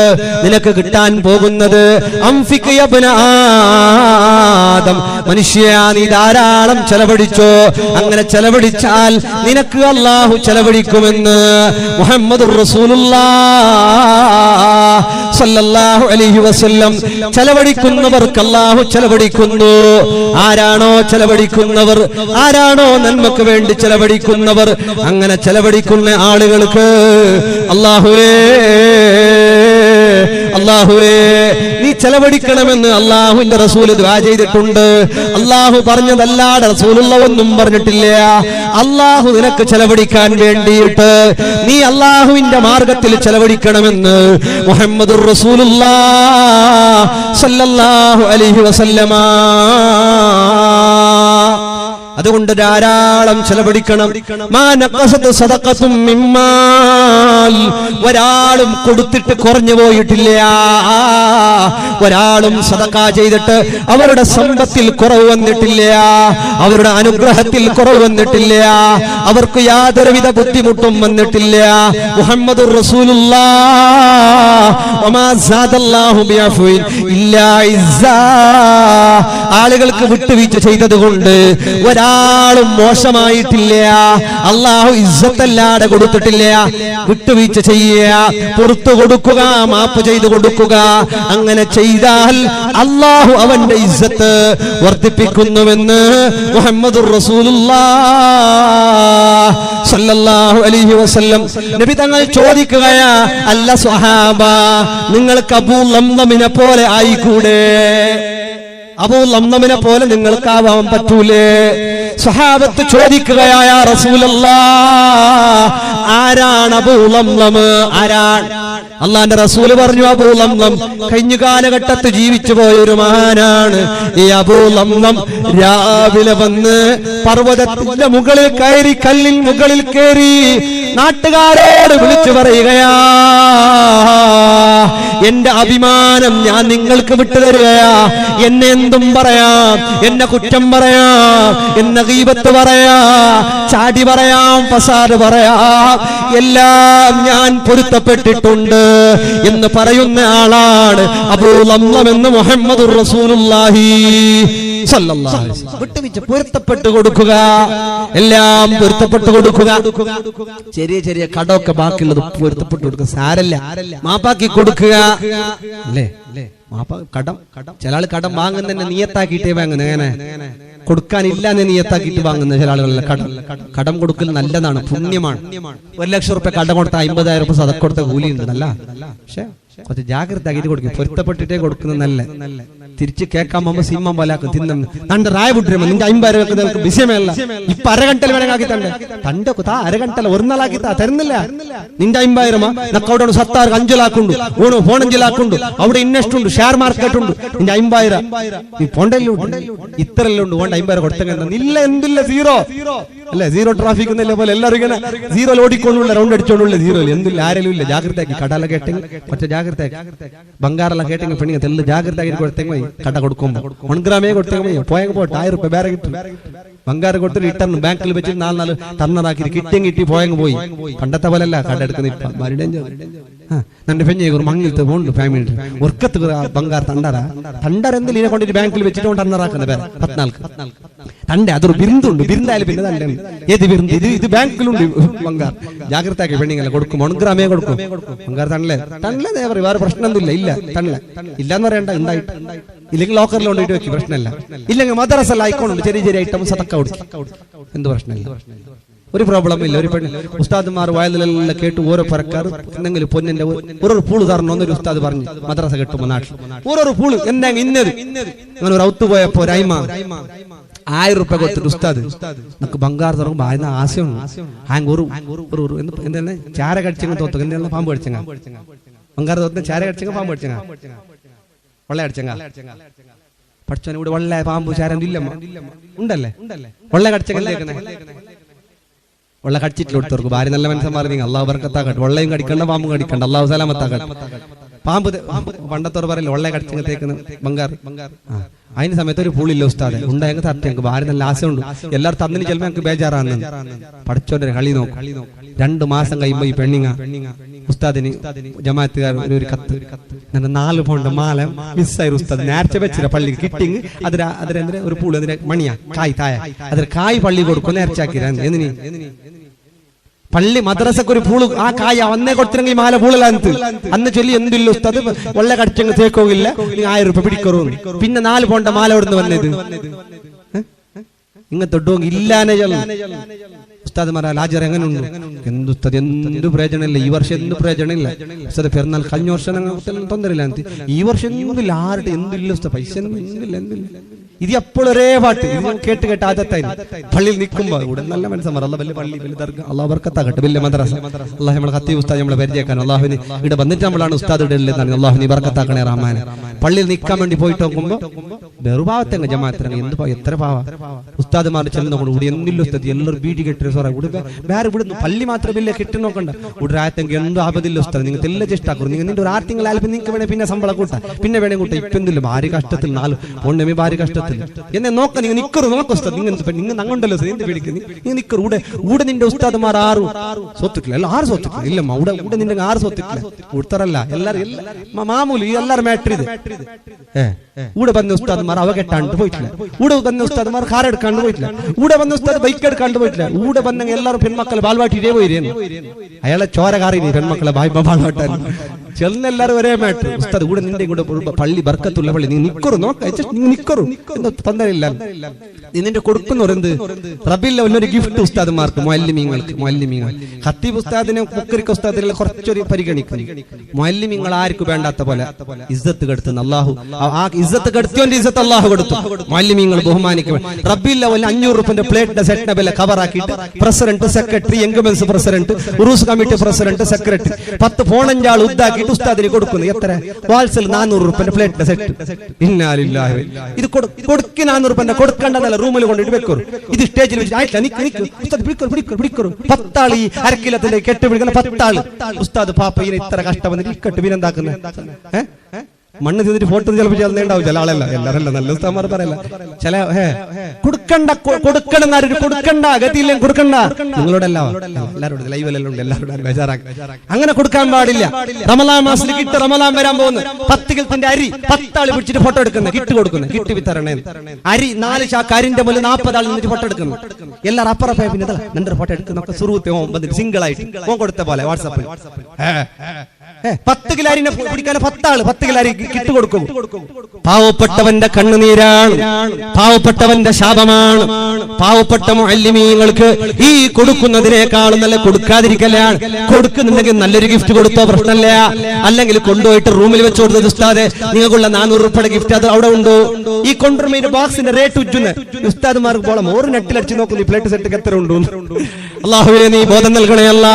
നിനക്ക് കിട്ടാൻ പോകുന്നത് അംഫിക് യാ ഇബ്ന ആദം, മനുഷ്യ നീ ധാരാളം ചെലവഴിച്ചോ, അങ്ങനെ ചെലവഴിച്ചാൽ നിനക്ക് അല്ലാഹു ചെലവഴിക്കുമെന്ന് മുഹമ്മദുർ റസൂലുള്ളാഹ് സല്ലല്ലാഹു അലൈഹി വസല്ലം. ചെലവഴിക്കുന്നവർക്ക് അല്ലാഹു ചെലവഴിക്കുന്നു. ആരാണോ ചെലവഴിക്കുന്നവർ, ആരാണോ നന്മക്ക് വേണ്ടി ചെലവഴിക്കുന്നവർ, അങ്ങനെ ചെലവഴിക്കുന്ന ആളുകൾക്ക് അല്ലാഹുവേ നീ ചെലവഴിക്കണമെന്ന് അല്ലാഹുവിന്റെ റസൂൽ ദുആ ചെയ്തിട്ടുണ്ട്. അല്ലാഹു പറഞ്ഞതല്ലാതെ റസൂലുള്ള ഒന്നും പറഞ്ഞിട്ടില്ല. അല്ലാഹു നിനക്ക് ചെലവഴിക്കാൻ വേണ്ടിയിട്ട് നീ അല്ലാഹുവിന്റെ മാർഗത്തിൽ ചെലവഴിക്കണമെന്ന് മുഹമ്മദുർ റസൂലുള്ളാഹ് സല്ലല്ലാഹു അലൈഹി വസല്ലമ. അതുകൊണ്ട് ധാരാളം ചെലവഴിക്കണം. ഒരാളും കൊടുത്തിട്ട് കുറഞ്ഞു പോയിട്ടില്ല. ഒരാളും സദഖ ചെയ്തിട്ട് അവരുടെ സമ്പത്തിൽ കുറവ് വന്നിട്ടില്ല, അവരുടെ അനുഗ്രഹത്തിൽ കുറവ് വന്നിട്ടില്ല, അവർക്ക് യാതൊരുവിധ ബുദ്ധിമുട്ടും വന്നിട്ടില്ല. മുഹമ്മദുർ റസൂലുള്ളാഹ് വമാ സാദല്ലാഹു ബിഅഫ്വിൻ ഇല്ലാ ഇസ്സാ. ആളുകൾക്ക് വിട്ടുവീഴ്ച ചെയ്തതുകൊണ്ട് ഒരാളും മോശമായിട്ടില്ല. അല്ലാഹു ഇസ്സത്തല്ലാതെ കൊടുത്തിട്ടില്ല. വിട്ടുവീഴ്ച ചെയ്യുക, പുറത്തു കൊടുക്കുക, മാപ്പ് ചെയ്തു കൊടുക്കുക. അങ്ങനെ ചെയ്താൽ അല്ലാഹു അവന്റെ ഇസ്സത്ത് വർദ്ധിപ്പിക്കുന്നുവെന്ന് മുഹമ്മദുർ റസൂലുള്ളാഹ് സല്ലല്ലാഹു അലൈഹി വസല്ലം. നബി തങ്ങൾ ചോദിക്കുകയാ, അല്ല സ്വഹാബ, നിങ്ങൾക്ക് അബൂ ലംലമിനെ പോലെ ആയിക്കൂടെ? അബൂ ലംലമിനെ പോലെ നിങ്ങൾക്കാവാൻ പറ്റൂലേ? സ്വഹാബത്ത് ചോദിക്കുകയായ റസൂലല്ലാഹ്, ആരാണ് അബൂ ലംലം? ആരാണ്? അള്ളാന്റെ റസൂല് പറഞ്ഞു, അബൂ ലംലം കഴിഞ്ഞ കാലഘട്ടത്ത് ജീവിച്ചു പോയ ഒരു മഹാനാണ്. ഈ അബൂ ലംലം രാവിലെ വന്ന് പർവ്വതത്തിന്റെ മുകളിൽ കയറി, കല്ലിൻ മുകളിൽ കയറി നാട്ടുകാരോട് വിളിച്ചു പറയുകയാ, എന്റെ അഭിമാനം ഞാൻ നിങ്ങൾക്ക് വിട്ടുതരികയാ. എന്നെ എന്തും പറയാം, എന്നെ കുറ്റം പറയാം, എന്നെ ഗീബത്ത് പറയാം, ചാടി പറയാം, ഫസാദ് പറയാം, എല്ലാം ഞാൻ പൊരുത്തപ്പെട്ടിട്ടുണ്ട് എന്ന് പറയുന്ന ആളാണ് അബൂ ലംലം എന്ന് മുഹമ്മദുർ റസൂലുള്ളാഹി സല്ലല്ലാഹു അലൈഹി വസല്ലം. വിട്ടുവീഴ്ച പൊരുത്തപ്പെട്ടു കൊടുക്കുക, എല്ലാം പൊരുത്തപ്പെട്ടു കൊടുക്കുക. ചെറിയ ചെറിയ കടമൊക്കെ ബാക്കിയുള്ളത് പൊരുത്തപ്പെട്ടു കൊടുക്കുക, സാരല്ല, മാപ്പാക്കി കൊടുക്കുക. അല്ലേ കടം, ചില ആള് കടം വാങ്ങുന്നതന്നെ നിയത്താക്കിയിട്ടേ വാങ്ങുന്നത്. അങ്ങനെ കൊടുക്കാനില്ലാന്ന് നിയത്താക്കിയിട്ട് വാങ്ങുന്ന ചില ആളുകളല്ല. കടം കൊടുക്കൽ നല്ലതാണ്, പുണ്യമാണ്. 1 ലക്ഷം റുപ്യ കടം കൊടുത്ത 50,000 റുപ്യ സദഖ കൊടുത്ത കൂലിയുണ്ട്. നല്ല, പക്ഷെ കുറച്ച് ജാഗ്രത ആക്കിയിട്ട് കൊടുക്കും, പൊരുത്തപ്പെട്ടിട്ടേ കൊടുക്കുന്നത് നല്ല. തിരിച്ച് കേൾക്കാൻ പോകുമ്പോ സിംഹം പോലാക്കും, തിന്ന തണ്ട് റായ വിട്ടിരുമ്പോ നിന്റെ 50,000 വെക്കുന്നവർക്ക് വിഷയമല്ല. ഇപ്പൊ അരഗണ്ടൽ വേണമെങ്കിൽ തണ്ട് തണ്ടൊക്കെ താ, അരഗണ്ടല ഒരു നാളാക്കി താ, തരുന്നില്ല. നിന്റെ 50,000 നക്കവിടെ 7 5 ലാക്കുണ്ട്, ഓണു ഫോൺ 5 ലാക്കുണ്ട്, അവിടെ ഇൻവെസ്റ്റ് ഉണ്ട്, ഷെയർ മാർക്കറ്റ് ഉണ്ട്. നിന്റെ 50,000 നീ പോണ്ടല്ലോ, ഇത്രല്ലേ ഉണ്ട്, ഓണ്ട 50,000 കൊടുത്തെങ്കിൽ ഇല്ല, എന്തില്ല, സീറോ അല്ലെ, സീറോ ട്രാഫിക് എന്നല്ലേ പോലെ എല്ലാവരും ഇങ്ങനെ സീറോ ഓടിക്കൊണ്ടുള്ള റൗണ്ട് അടിച്ചോണ്ടുള്ള സീറോ എന്തില്ല, ആരെങ്കിലും ഇല്ല. ജാഗ്രത ആക്കി കടല കേട്ടെങ്കിൽ കുറച്ച് ജാഗ്രത ആക്കി, ബംഗാറെല്ലാം കേട്ടെങ്കിൽ പെണ്ണിങ്ങ തെല്ല് ജാഗ്രത ആക്കി കൊടുത്തെങ്കിൽ കട കൊടുക്കുമ്പോ 1 ഗ്രാമേ കൊടുത്തെങ്കിൽ പോയെങ്കിൽ പോട്ടെ, 1000 റുപ്യ വേറെ കിട്ടും. ബംഗാറ് കൊടുത്തിട്ട് റിട്ടേൺ ബാങ്കിൽ വെച്ച് 4 ടർണറാക്കി കിട്ടിയും കിട്ടി പോയെങ്കിൽ പോയി. പണ്ടത്തെ പോലല്ല കട എടുക്കുന്ന. ഇപ്പൊ നന്റെ പെഞ്ഞ മങ്ങിലത്തെ പോണ്ട് ഫാമിലി ഒർക്കത്ത് ബംഗാർ തണ്ടര എന്തെങ്കിലും ഇതിനെ കൊണ്ടിട്ട് ബാങ്കിൽ വെച്ചിട്ട് ടർണറാക്കുന്ന പേര് 14 തണ്ട. അതൊരു ബിരുദുണ്ട്, ബിരുദായാലും പിന്നെ തണ്ട. ഏത് ബിരുദ്? ഇത് ബാങ്കിലുണ്ട് ബംഗാർ. ജാഗ്രത ആക്കി പെണ്ണിങ്ങനെ കൊടുക്കും, 1 ഗ്രാമേ കൊടുക്കും. ബംഗാർ തണ്ടല്ലേ തണ്ടല്ലേ പറയും, വേറെ പ്രശ്നമൊന്നുമില്ല. ഇല്ല തണ്ടല്ല, ഇല്ലാന്ന് പറയണ്ട, ഉണ്ടായിട്ട് ഇല്ലെങ്കിൽ ലോക്കറിൽ കൊണ്ടിട്ട് വെക്കും, പ്രശ്നമല്ല. ഇല്ലെങ്കിൽ മദ്രസല്ല ആയിക്കോളുണ്ട്, ചെറിയ ചെറിയ ഐറ്റം സതക്ക കൊടുക്കും, എന്ത് പ്രശ്നമില്ല, ഒരു പ്രോബ്ലം ഇല്ല. ഒരു പെണ്ണ് ഉസ്താദ്മാർ വയലിലെല്ലാം കേട്ട് ഓരോ പരക്കാർ എന്തെങ്കിലും പൊന്നിന്റെ ഓരോ പൂള് തരണം എന്നൊരു ഉസ്താദ് പറഞ്ഞു മദ്രസ കെട്ടുമ്പോ നാട്ടിൽ ഓരോ പൂള് എന്താ ഇന്നത്. അങ്ങനെ ഒരു ഔത്ത് പോയപ്പോ ഒരൈമ 1000 റുപ്യ കൊടുത്തിട്ട് ഉസ്താദ് നമുക്ക് ബംഗാർ തുറക്കുമ്പോ അതിന് ആശയമാണ്. എന്താണ് ചാര കടിച്ചെങ്കിൽ തോത്തു, എന്തെല്ലാം പാമ്പ് കടിച്ചെങ്ക ബംഗാർ തോത്തുന്ന ചാര കടിച്ചെങ്ക പാമ്പ് കടിച്ചെങ്ക വെള്ള അടിച്ചെങ്ക പഠിച്ചോനെ ഇവിടെ വെള്ള പാമ്പ് ചാരം ഇല്ലമ്മ ഉണ്ടല്ലേ, വെള്ള കടിച്ചെങ്കിൽ വെള്ള കടിച്ചിട്ട് കൊടുത്തവർക്ക് ഭാര്യ നല്ല മനസ്സന്മാർ, നിങ്ങൾ അള്ളാഹു ബർക്കത്താക്കട്ടെ. വെള്ളയും കടിക്കണ്ട, പാമ്പും കടിക്കണ്ട, അള്ളാഹു സലാമത്താക്കട്ടെ. പാമ്പ് പണ്ടത്തോട് പറയല്ലോ ഒള്ളെ കടിച്ചിങ്ങ് തേക്കുന്ന ബംഗാർ. അതിന് സമയത്ത് ഒരു പുള്ളില്ല ഉസ്താദെ ഉണ്ടായെങ്കിൽ തട്ടി ഞങ്ങൾക്ക് ഭാര്യ നല്ല ആശയുണ്ട് എല്ലാവരും തന്നിന് ചിലപ്പോൾ ഞങ്ങൾക്ക് ബേജാറാണ്. പഠിച്ചോന്റെ കളി നോക്കും. 2 മാസം കഴിയുമ്പോ ഈ പെണ്ണിങ്ങ ഉസ്താദിന് ജമാഅത്തുകാർ ഒരു കത്ത് 4 പൗണ്ട് മാല മിസ്സായി ഉസ്താദ് നേർച്ച വെച്ചില്ല പള്ളി കിട്ടിങ് അതിരെ ഒരു പൂള് അതിന്റെ മണിയാ കായ് തായ അതിൽ കായ് പള്ളി കൊടുക്കും നേർച്ചാക്കി എന്തിന് പള്ളി മദ്രസക്ക് ഒരു പൂള് ആ കായ അന്നേ കൊടുത്തിരെങ്കിൽ മാല പൂളലാന്ന് അന്ന് ചൊല്ലി എന്തില്ല ഉസ്താദ് വെള്ള കടിച്ചങ്ങ് തേക്കോകില്ല 1000 രൂപ പിടിക്കറൂ. പിന്നെ 4 പൗണ്ട് മാല എവിടുന്ന് വന്നത് ഇങ്ങനത്തെ ഇല്ലാനെ ഉസ്താദ്മാരാ ലാജർ എങ്ങനെ ഉണ്ട് എന്ത് ഉസ്താദ് എന്ത് പ്രയോജനമില്ല ഈ വർഷം എന്ത് പ്രയോജനമില്ല ഉസ്താദ് പെരുന്നാൾ കഴിഞ്ഞ വർഷം തൊന്തരില്ല ഈ വർഷം എന്തില്ല ആരുടെ എന്തില്ല ഉസ്താദ് പൈസ എന്തില്ല ഇത് എപ്പോഴും ഒരേ പാട്ട് ഇത് കേട്ട് കേട്ട് ആദ്യത്തായിരുന്നു പള്ളിയിൽ നിൽക്കുമ്പോ ഇവിടെ നല്ല മനസ്സന്മാർ അല്ല വലിയ പള്ളി വലിയ ദർഗ അള്ളാഹ് ബർക്കത്താകട്ടെ വലിയ മദ്രസ അള്ളാഹ് നമ്മളെ ഖത്തീബ് ഉസ്താദ് നമ്മളെ പരിചയക്കാൻ അള്ളാഹുവിന് ഇവിടെ വന്നിട്ട് നമ്മളാണ് ഉസ്താദ് ഇടലെന്നാണ് അള്ളാഹുവിന് ബർക്കത്താക്കണേ റഹ്മാനെ. പള്ളിയിൽ നിൽക്കാൻ വേണ്ടി പോയിട്ട് നോക്കുമ്പോ ബെറുഭാവത്തെങ്ങ ജമാഅത്തിനെ എന്ത് എത്ര പാവ ഉസ്താദ്മാർ ചെല്ലുന്നോണ്ട് ഇവിടെ എന്തില്ല ഉസ്താദ് എല്ലാവരും ബീഡി കെട്ടി സോറ ഇവിടെ വേറെ ഇവിടെ പള്ളി മാത്രമില്ല കെട്ടി നോക്കണ്ട ഇവിടെ ആയത്തെങ്കിൽ എന്തും ആപതില്ല ഉസ്താദ് നിങ്ങൾക്ക് എല്ലാം ചെഷ്ടാക്കും നിങ്ങൾ നിന്റെ ഒരു 6 തിങ്കളായാലും നിങ്ങൾക്ക് വേണേ പിന്നെ ശമ്പളം കൂട്ടാം പിന്നെ വേണേ കൂട്ടാം ഇപ്പൊ എന്തില്ല ഭാര്യ കഷ്ടത്തിൽ 4 പൊണ്ണമേ ഭാര്യ കഷ്ടത്തിൽ എന്നെ നോക്ക നിങ്ങൾ നിക്കറു നോക്ക ഉസ്താദ് നിങ്ങൾ അങ്ങോട്ടല്ലോ എന്ത് പിടിക്കുന്നു നീ നിക്കറു ഇവിടെ നിന്റെ ഉസ്താദ്മാർ 6 സ്വത്തുക്കൾ അല്ല 6 സ്വത്തുക്കൾ ഇല്ല ഇവിടെ നിന്റെ 6 സ്വത്തുക്കൾ ഉത്തരല്ല എല്ലാരും മാമൂലി എല്ലാരും മാറ്റർ ഇത് ഇവിടെ വന്ന ഉസ്താദ്മാർ അവ കെട്ടാണ്ട് പോയിട്ടില്ല ഇവിടെ വന്ന ഉസ്താദ്മാർ കാർ എടുക്കാണ്ട് പോയിട്ടില്ല ഇവിടെ വന്ന ഉസ്താദ് ബൈക്ക് എടുക്കാണ്ട് പോയിട്ടില്ല ഇവിടെ വന്ന എല്ലാവരും പെൺമക്കളെ ബാൽവാട്ടിട്ടേ പോയിരുന്നു അയാളെ ചോര കാറിനി പെൺമക്കളെ ബാൽവാട്ടാൻ ചെന്ന എല്ലാവരും ഒരേ മാറ്റർ ഉസ്താദ് ഇവിടെ നിന്റെ കൂടെ പള്ളി ബർക്കത്തുള്ള പള്ളി നീ നിക്കറു നോക്ക നിക്കറു തന്നരില്ല നിന്റെ കൊടുക്കുന്ന എന്ത് റബീൽ ഒരു ഗിഫ്റ്റ് ഉസ്താദ്മാർക്ക് മുഅല്ലിമീങ്ങൾ ഖത്തീബ് ഉസ്താദിനെ മുക്കരിക്ക ഉസ്താദിനെ കുറച്ചൊരു പരിഗണിക്കുന്നു മുഅല്ലിമീങ്ങൾ ആർക്കും വേണ്ടാത്ത പോലെ ഇസ്സത്ത് കെടുത്തുന്ന അള്ളാഹു ആ ഇസ്സത്ത് കെടുത്തിയോന്റെ ഇസ്സത്ത് അള്ളാഹു കൊടുത്തു മുഅല്ലിമീങ്ങൾ ബഹുമാനിക്കും റബീൽ 500 രൂപന്റെ പ്ലേറ്റിന്റെ സെറ്റിനെ വില കവറാക്കിയിട്ട് പ്രസിഡന്റ് സെക്രട്ടറി എൻഗമൻസ് പ്രസിഡന്റ് ഉറൂസ് കമ്മിറ്റി പ്രസിഡന്റ് സെക്രട്ടറി 10 ഫോണഞ്ചാൾ ഉദ്ദാക്കിയിട്ട് ഉസ്താദിന് കൊടുക്കുന്നു എത്ര വാത്സൽ 400 രൂപന്റെ പ്ലേറ്റിന്റെ സെറ്റ് ഇന്നാ ലില്ലാഹി ഇത് കൊടുക്കി 400 രൂപന്റെ കൊടുക്കേണ്ടതല്ല റൂമിൽ കൊണ്ടിട്ട് വെക്കൂ ഇത് സ്റ്റേജിൽ പിടിക്കൂ 10 ആൾ ഈ അരക്കിലത്തിന്റെ കെട്ട് പിടിക്കുന്ന 10 ആൾ ഉസ്താദ് പാപ്പ ഇത്ര കഷ്ടം വന്നിട്ട് ഇക്കട്ട് പിന്നെന്താക്കുന്നത് മണ്ണ് ചെയ്തിട്ട് ഫോട്ടോ ചിലപ്പോൾ ചെന്നുണ്ടാവും ചില ആളല്ല എല്ലാരല്ല നല്ല ഉസ്താദ്മാർ പറയല്ല ചില കൊടുക്കണം കൊടുക്കണ്ട ഗതിയില്ലേ കൊടുക്കണ്ട നിങ്ങളോട് എല്ലാവരോടും ലൈവിലെല്ലാം ഉണ്ട് എല്ലാവരോടും ബേജാറാക്കി അങ്ങനെ കൊടുക്കാൻ പാടില്ല. റമളാൻ മാസത്തിൽ കിട്ട് റമളാൻ വരാൻ പോകുന്നു 10 കിലത്തിന്റെ അരി 10 ആൾ പിടിച്ചിട്ട് ഫോട്ടോ എടുക്കുന്നത് കിട്ട് കൊടുക്കുന്നത് കിട്ട് വിത്തരണേ അരി 4 ചാക്ക് അരിന്റെ മുന്നിൽ 40 ആൾ നിന്നിട്ട് ഫോട്ടോ എടുക്കുന്നു എല്ലാവരും അപ്പുറപ്പേ പിന്നെ നിന്റെ ഫോട്ടോ എടുക്കുന്നൊക്കെ സുറുത്തെ വന്നിട്ട് സിംഗിൾ ആയിട്ട് കൊടുത്ത പോലെ വാട്സാപ്പിൽ 10 കിലോ അരിനെ പിടിക്കാൻ 10 ആള് 10 കിലോ അരി കിട്ട് കൊടുക്കും. പാവപ്പെട്ടവന്റെ കണ്ണുനീരാണ്, പാവപ്പെട്ടവന്റെ ശാപമാണ്. പാവപ്പെട്ട മുഅല്ലിമീങ്ങൾക്ക് ഈ കൊടുക്കുന്നതിനേക്കാളും നല്ല കൊടുക്കാതിരിക്കലാണ്. കൊടുക്കുന്നുണ്ടെങ്കിൽ നല്ലൊരു ഗിഫ്റ്റ് കൊടുത്തോ പ്രശ്നമില്ല, അല്ലെങ്കിൽ കൊണ്ടുപോയിട്ട് റൂമിൽ വെച്ച് കൊടുത്തത് ഉസ്താദെ നിങ്ങൾക്കുള്ള 400 രൂപയുടെ ഗിഫ്റ്റ് അത് അവിടെ ഉണ്ടോ? ഈ കൊണ്ടുവരുന്ന ബോക്സിന്റെ റേറ്റ് ഉജ്ജുന്ന ഉസ്താദ്മാർക്ക് പോളം ഓരോ നെറ്റിലടിച്ച് നോക്കുന്നു ഈ പ്ലേറ്റ് സെറ്റ് എത്ര ഉണ്ടോ. അല്ലാഹുവേ നീ ബോധം നൽകണേ അല്ലാ,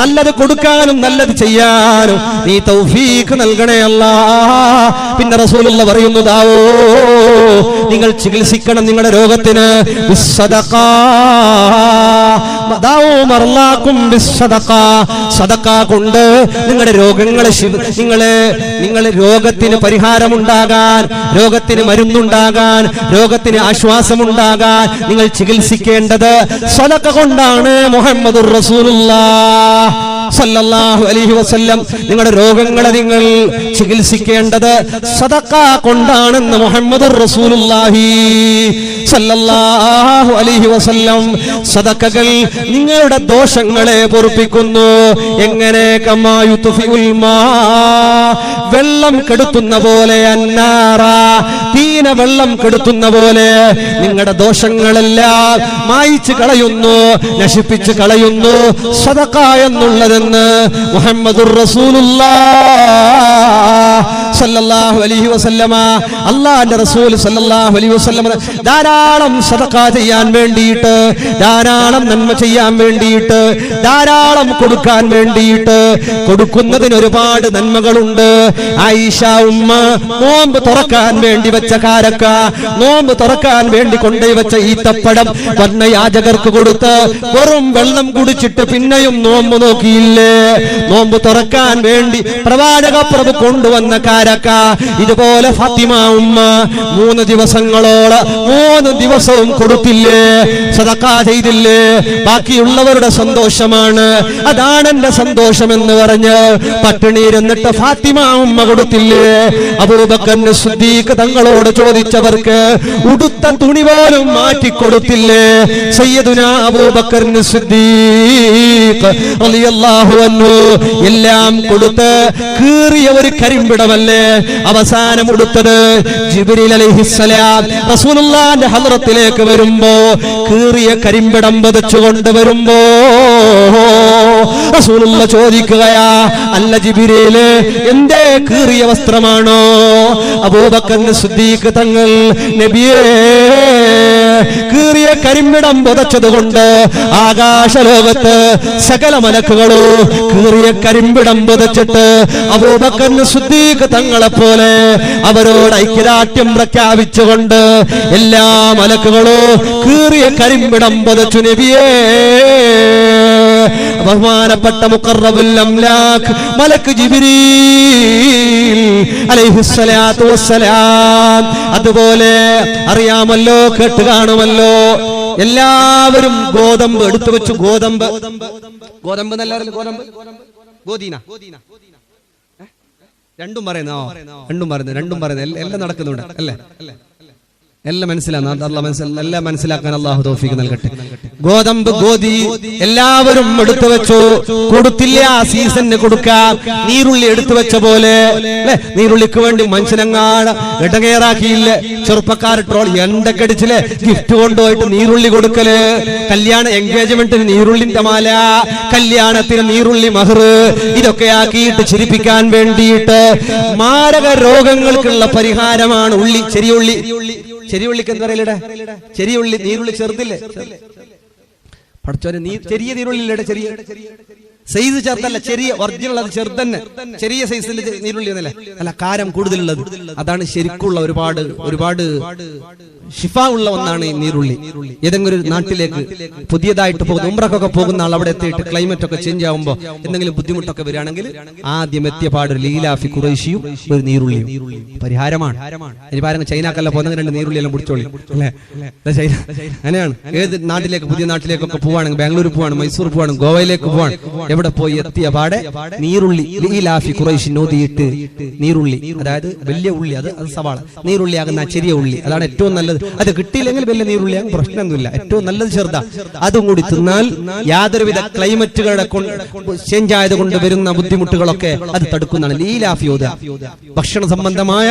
നല്ലത് കൊടുക്കാനും നല്ലത് ചെയ്യാനും നീ തൗഫീഖ് നൽകണേ അല്ലാ. പിന്നെ റസൂലുള്ള പറയുന്നതാവോ നിങ്ങൾ ചികിത്സിക്കണം നിങ്ങളുടെ രോഗത്തിന് സദഖ കൊണ്ട് നിങ്ങളുടെ രോഗങ്ങളെ നിങ്ങളെ രോഗത്തിന് പരിഹാരമുണ്ടാകാൻ, രോഗത്തിന് മരുന്നുണ്ടാകാൻ, രോഗത്തിന് ആശ്വാസമുണ്ടാകാൻ നിങ്ങൾ ചികിത്സിക്കേണ്ടത് സദഖ കൊണ്ടാണ്. മുഹമ്മദുർ റസൂലുള്ളാഹ് സല്ലല്ലാഹു അലൈഹി വസല്ലം നിങ്ങളുടെ രോഗങ്ങളെ നിങ്ങൾ ചികിത്സിക്കേണ്ടത് സദഖ കൊണ്ടാണെന്ന് മുഹമ്മദുർ റസൂലുള്ളാഹി സല്ലല്ലാഹു അലൈഹി വസല്ലം. സദഖകൾ നിങ്ങളുടെ ദോഷങ്ങളെ പൊറുപ്പിക്കുന്നു. എങ്ങനെ? കമാ യുത്ഫിഉൽ മാ, വെള്ളം കെടുത്തുന്ന പോലെ, അന്നാറ, തീന വെള്ളം കെടുത്തുന്ന പോലെ നിങ്ങളുടെ ദോഷങ്ങളെല്ലാം മായിച്ചു കളയുന്നു, നശിപ്പിച്ചു കളയുന്നു സദഖ എന്നുള്ളതെന്ന് മുഹമ്മദുർ റസൂലുള്ളാഹ് സല്ലല്ലാഹു അലൈഹി വസല്ലമ, അല്ലാഹുവിന്റെ റസൂൽ സല്ലല്ലാഹു അലൈഹി വസല്ലമ ധാരാളം സദഖ ചെയ്യാൻ വേണ്ടിയിട്ട്, ധാരാളം നന്മ ചെയ്യാൻ വേണ്ടിയിട്ട്, ധാരാളം കൊടുക്കാൻ വേണ്ടിയിട്ട്, കൊടുക്കുന്നതിന് ഒരുപാട് നന്മകളുണ്ട്. ആയിഷ ഉമ്മ നോമ്പ് തുറക്കാൻ വേണ്ടി വെച്ച കാരക്ക, നോമ്പ് തുറക്കാൻ വേണ്ടി കൊണ്ടുപോയി വെച്ച ഈത്തപ്പഴം വന്ന യാചകർക്ക് കൊടുത്ത് വെറും വെള്ളം കുടിച്ചിട്ട് പിന്നെയും നോമ്പ് നോക്കിയില്ലേ? നോമ്പ് തുറക്കാൻ വേണ്ടി പ്രവാചക പ്രഭു കൊണ്ടുവന്ന കാരക്ക ഇതുപോലെ ഫാത്തിമ ഉമ്മ 3 ദിവസങ്ങളോളം 3 ദിവസവും കൊടുത്തില്ലേ? സദഖ ചെയ്തില്ലേ? ബാക്കിയുള്ളവരുടെ സന്തോഷമാണ്, അതാണ് എന്റെ സന്തോഷം എന്ന് പറഞ്ഞ് പട്ടിണിയിരുന്നിട്ട് ഫാത്തിമ ഉമ്മ കൊടുത്തില്ലേ? അബൂബക്കർ സിദ്ദീഖ് തങ്ങളോട് ചോദിച്ചവർക്ക് ഉടുത്ത തുണി പോലും മാറ്റിക്കൊടുത്തില്ലേ? സയ്യിദുനാ അബൂബക്കർ സിദ്ദീഖ് റളിയല്ലാഹു അൻഹു എല്ലാം കൊടുത്ത് കീറിയ ഒരു കരിമ്പിടമല്ലേ അവസാനം ഉടുത്തത്? ജിബ്രീൽ അലൈഹിസ്സലാം റസൂലുള്ളാഹിന്റെ ഹദ്റത്തിലേക്ക് വരുമ്പോ കീറിയ കരിമ്പിടം പതിച്ചുകൊണ്ട് വരുമ്പോ റസൂലുള്ള ചോദിക്കുകയാ, അല്ല ജിബ്രീലേ, എന്തേ കീറിയ വസ്ത്രമാണോ? അബൂബക്കർ സിദ്ദീഖ് തങ്ങൾ, നബിയേ, കീറിയ കരിമ്പിടം പുതച്ചതുകൊണ്ട് ആകാശലോകത്ത് സകല മലക്കുകളോ കീറിയ കരിമ്പിടം പുതച്ചിട്ട് അബൂബക്കർ സിദ്ദീഖ് തങ്ങളെ പോലെ അവരോട് ഐക്യദാർഢ്യം പ്രഖ്യാപിച്ചുകൊണ്ട് എല്ലാ മലക്കുകളോ കീറിയ കരിമ്പിടം പുതച്ചു. നബിയേ, ബഹുമാനപ്പെട്ട മുഖറബുൽ അംലാഖ് മലക്ക് ജിബ്രീൽ അലൈഹിസ്സലാത്തു വസ്സലാം അതുപോലെ അറിയാമല്ലോ, കേട്ട് കാണുമല്ലോ, എല്ലാവരും ഗോതമ്പ് എടുത്തു വെച്ചു. ഗോതമ്പ് എന്നല്ല, ഗോതമ്പ് ഗോദീന രണ്ടും പറയുന്നോ? രണ്ടും പറയുന്നത് എല്ലാം നടക്കുന്നുണ്ട് അല്ലേ? എല്ലാം എല്ലാം മനസ്സിലാക്കാൻ അള്ളാഹു തൗഫീഖ് നൽകട്ടെ. ഗോതമ്പ്, ഗോധി എല്ലാവരും എടുത്തു വെച്ചു. കൊടുത്തില്ല, സീസണിന് കൊടുക്കാം. നീരുള്ളി എടുത്തു വെച്ച പോലെ അല്ലെ? നീരുള്ളിക്ക് വേണ്ടി മനുഷ്യനങ്ങാട് ഇടങ്ങേറാക്കിയില്ല. ചെറുപ്പക്കാർ ട്രോൾ എന്തൊക്കെ അടിച്ചില്ലേ? ഗിഫ്റ്റ് കൊണ്ടുപോയിട്ട് നീരുള്ളി കൊടുക്കല്, കല്യാണ എൻഗേജ്മെന്റിന് നീരുള്ളിന്റെ മാല, കല്യാണത്തിന് നീരുള്ളി മഹർ, ഇതൊക്കെ ആക്കിയിട്ട് ചിരിപ്പിക്കാൻ വേണ്ടിയിട്ട് മാരക രോഗങ്ങൾക്കുള്ള പരിഹാരമാണ് ഉള്ളി. ചെറിയുള്ളിക്ക് എന്താ പറയലേ? ചെറിയുള്ളി, നീരുള്ളി ചെറുതില്ലേ? പഠിച്ചോനെ, ചെറിയ നീരുള്ളില്ലേ? ചെറിയ സൈസ് ചേർത്തല്ല, ചെറിയ ഒറിജിനൽ, അത് ചെറുതന്നെ, ചെറിയ സൈസിൽ നീരുള്ളി എന്നല്ലേ? അല്ല, കാരം കൂടുതലുള്ളത്, അതാണ് ശരിക്കുള്ള ഒരുപാട് ഷിഫ ഉള്ള ഒന്നാണ് ഈ നീരുള്ളി. ഏതെങ്കിലും ഒരു നാട്ടിലേക്ക് പുതിയതായിട്ട് പോകുന്ന ഉംറക്കൊക്കെ പോകുന്ന ആൾ അവിടെ എത്തിയിട്ട് ക്ലൈമറ്റ് ഒക്കെ ചേഞ്ച് ആകുമ്പോൾ എന്തെങ്കിലും ബുദ്ധിമുട്ടൊക്കെ വരികയാണെങ്കിൽ ആദ്യം എത്തിയ പാട് ലീലാഫി ഖുറൈശിയും ഒരു നീരുള്ളിയും പരിഹാരമാണ്. ഇനി പാരുங்க, ചൈനക്കല്ല പോകുന്ന 2 നീരുള്ളി എല്ലാം പിടിച്ചോളി അല്ലേ? ചൈന അങ്ങനെയാണ്. ഏത് നാട്ടിലേക്ക്, പുതിയ നാട്ടിലേക്കൊക്കെ പോവാണെങ്കിൽ, ബാംഗ്ലൂർ പോവാണ്, മൈസൂർ പോവാണ്, ഗോവയിലേക്ക് പോവാണ്, എവിടെ പോയി എത്തിയ പാടെ നീരുള്ളി ലീലാഫി ഖുറൈശി നോദിയിട്ട് നീരുള്ളി, അതായത് വലിയ ഉള്ളി, അത് സവാള, നീരുള്ളിയാകുന്ന ചെറിയ ഉള്ളി, അതാണ് ഏറ്റവും നല്ലത്. അത് കിട്ടിയില്ലെങ്കിൽ വലിയ നീരുള്ളിയാകും, പ്രശ്നമൊന്നുമില്ല. ഏറ്റവും നല്ലത് ചെറുതാ. അതും കൂടി തിന്നാൽ യാതൊരുവിധ ക്ലൈമറ്റുകളുടെ ചേഞ്ച് ആയതുകൊണ്ട് വരുന്ന ബുദ്ധിമുട്ടുകളൊക്കെ അത് തടുക്കുന്നതാണ് ലീലാഫി ഓതുക. ഭക്ഷണ സംബന്ധമായ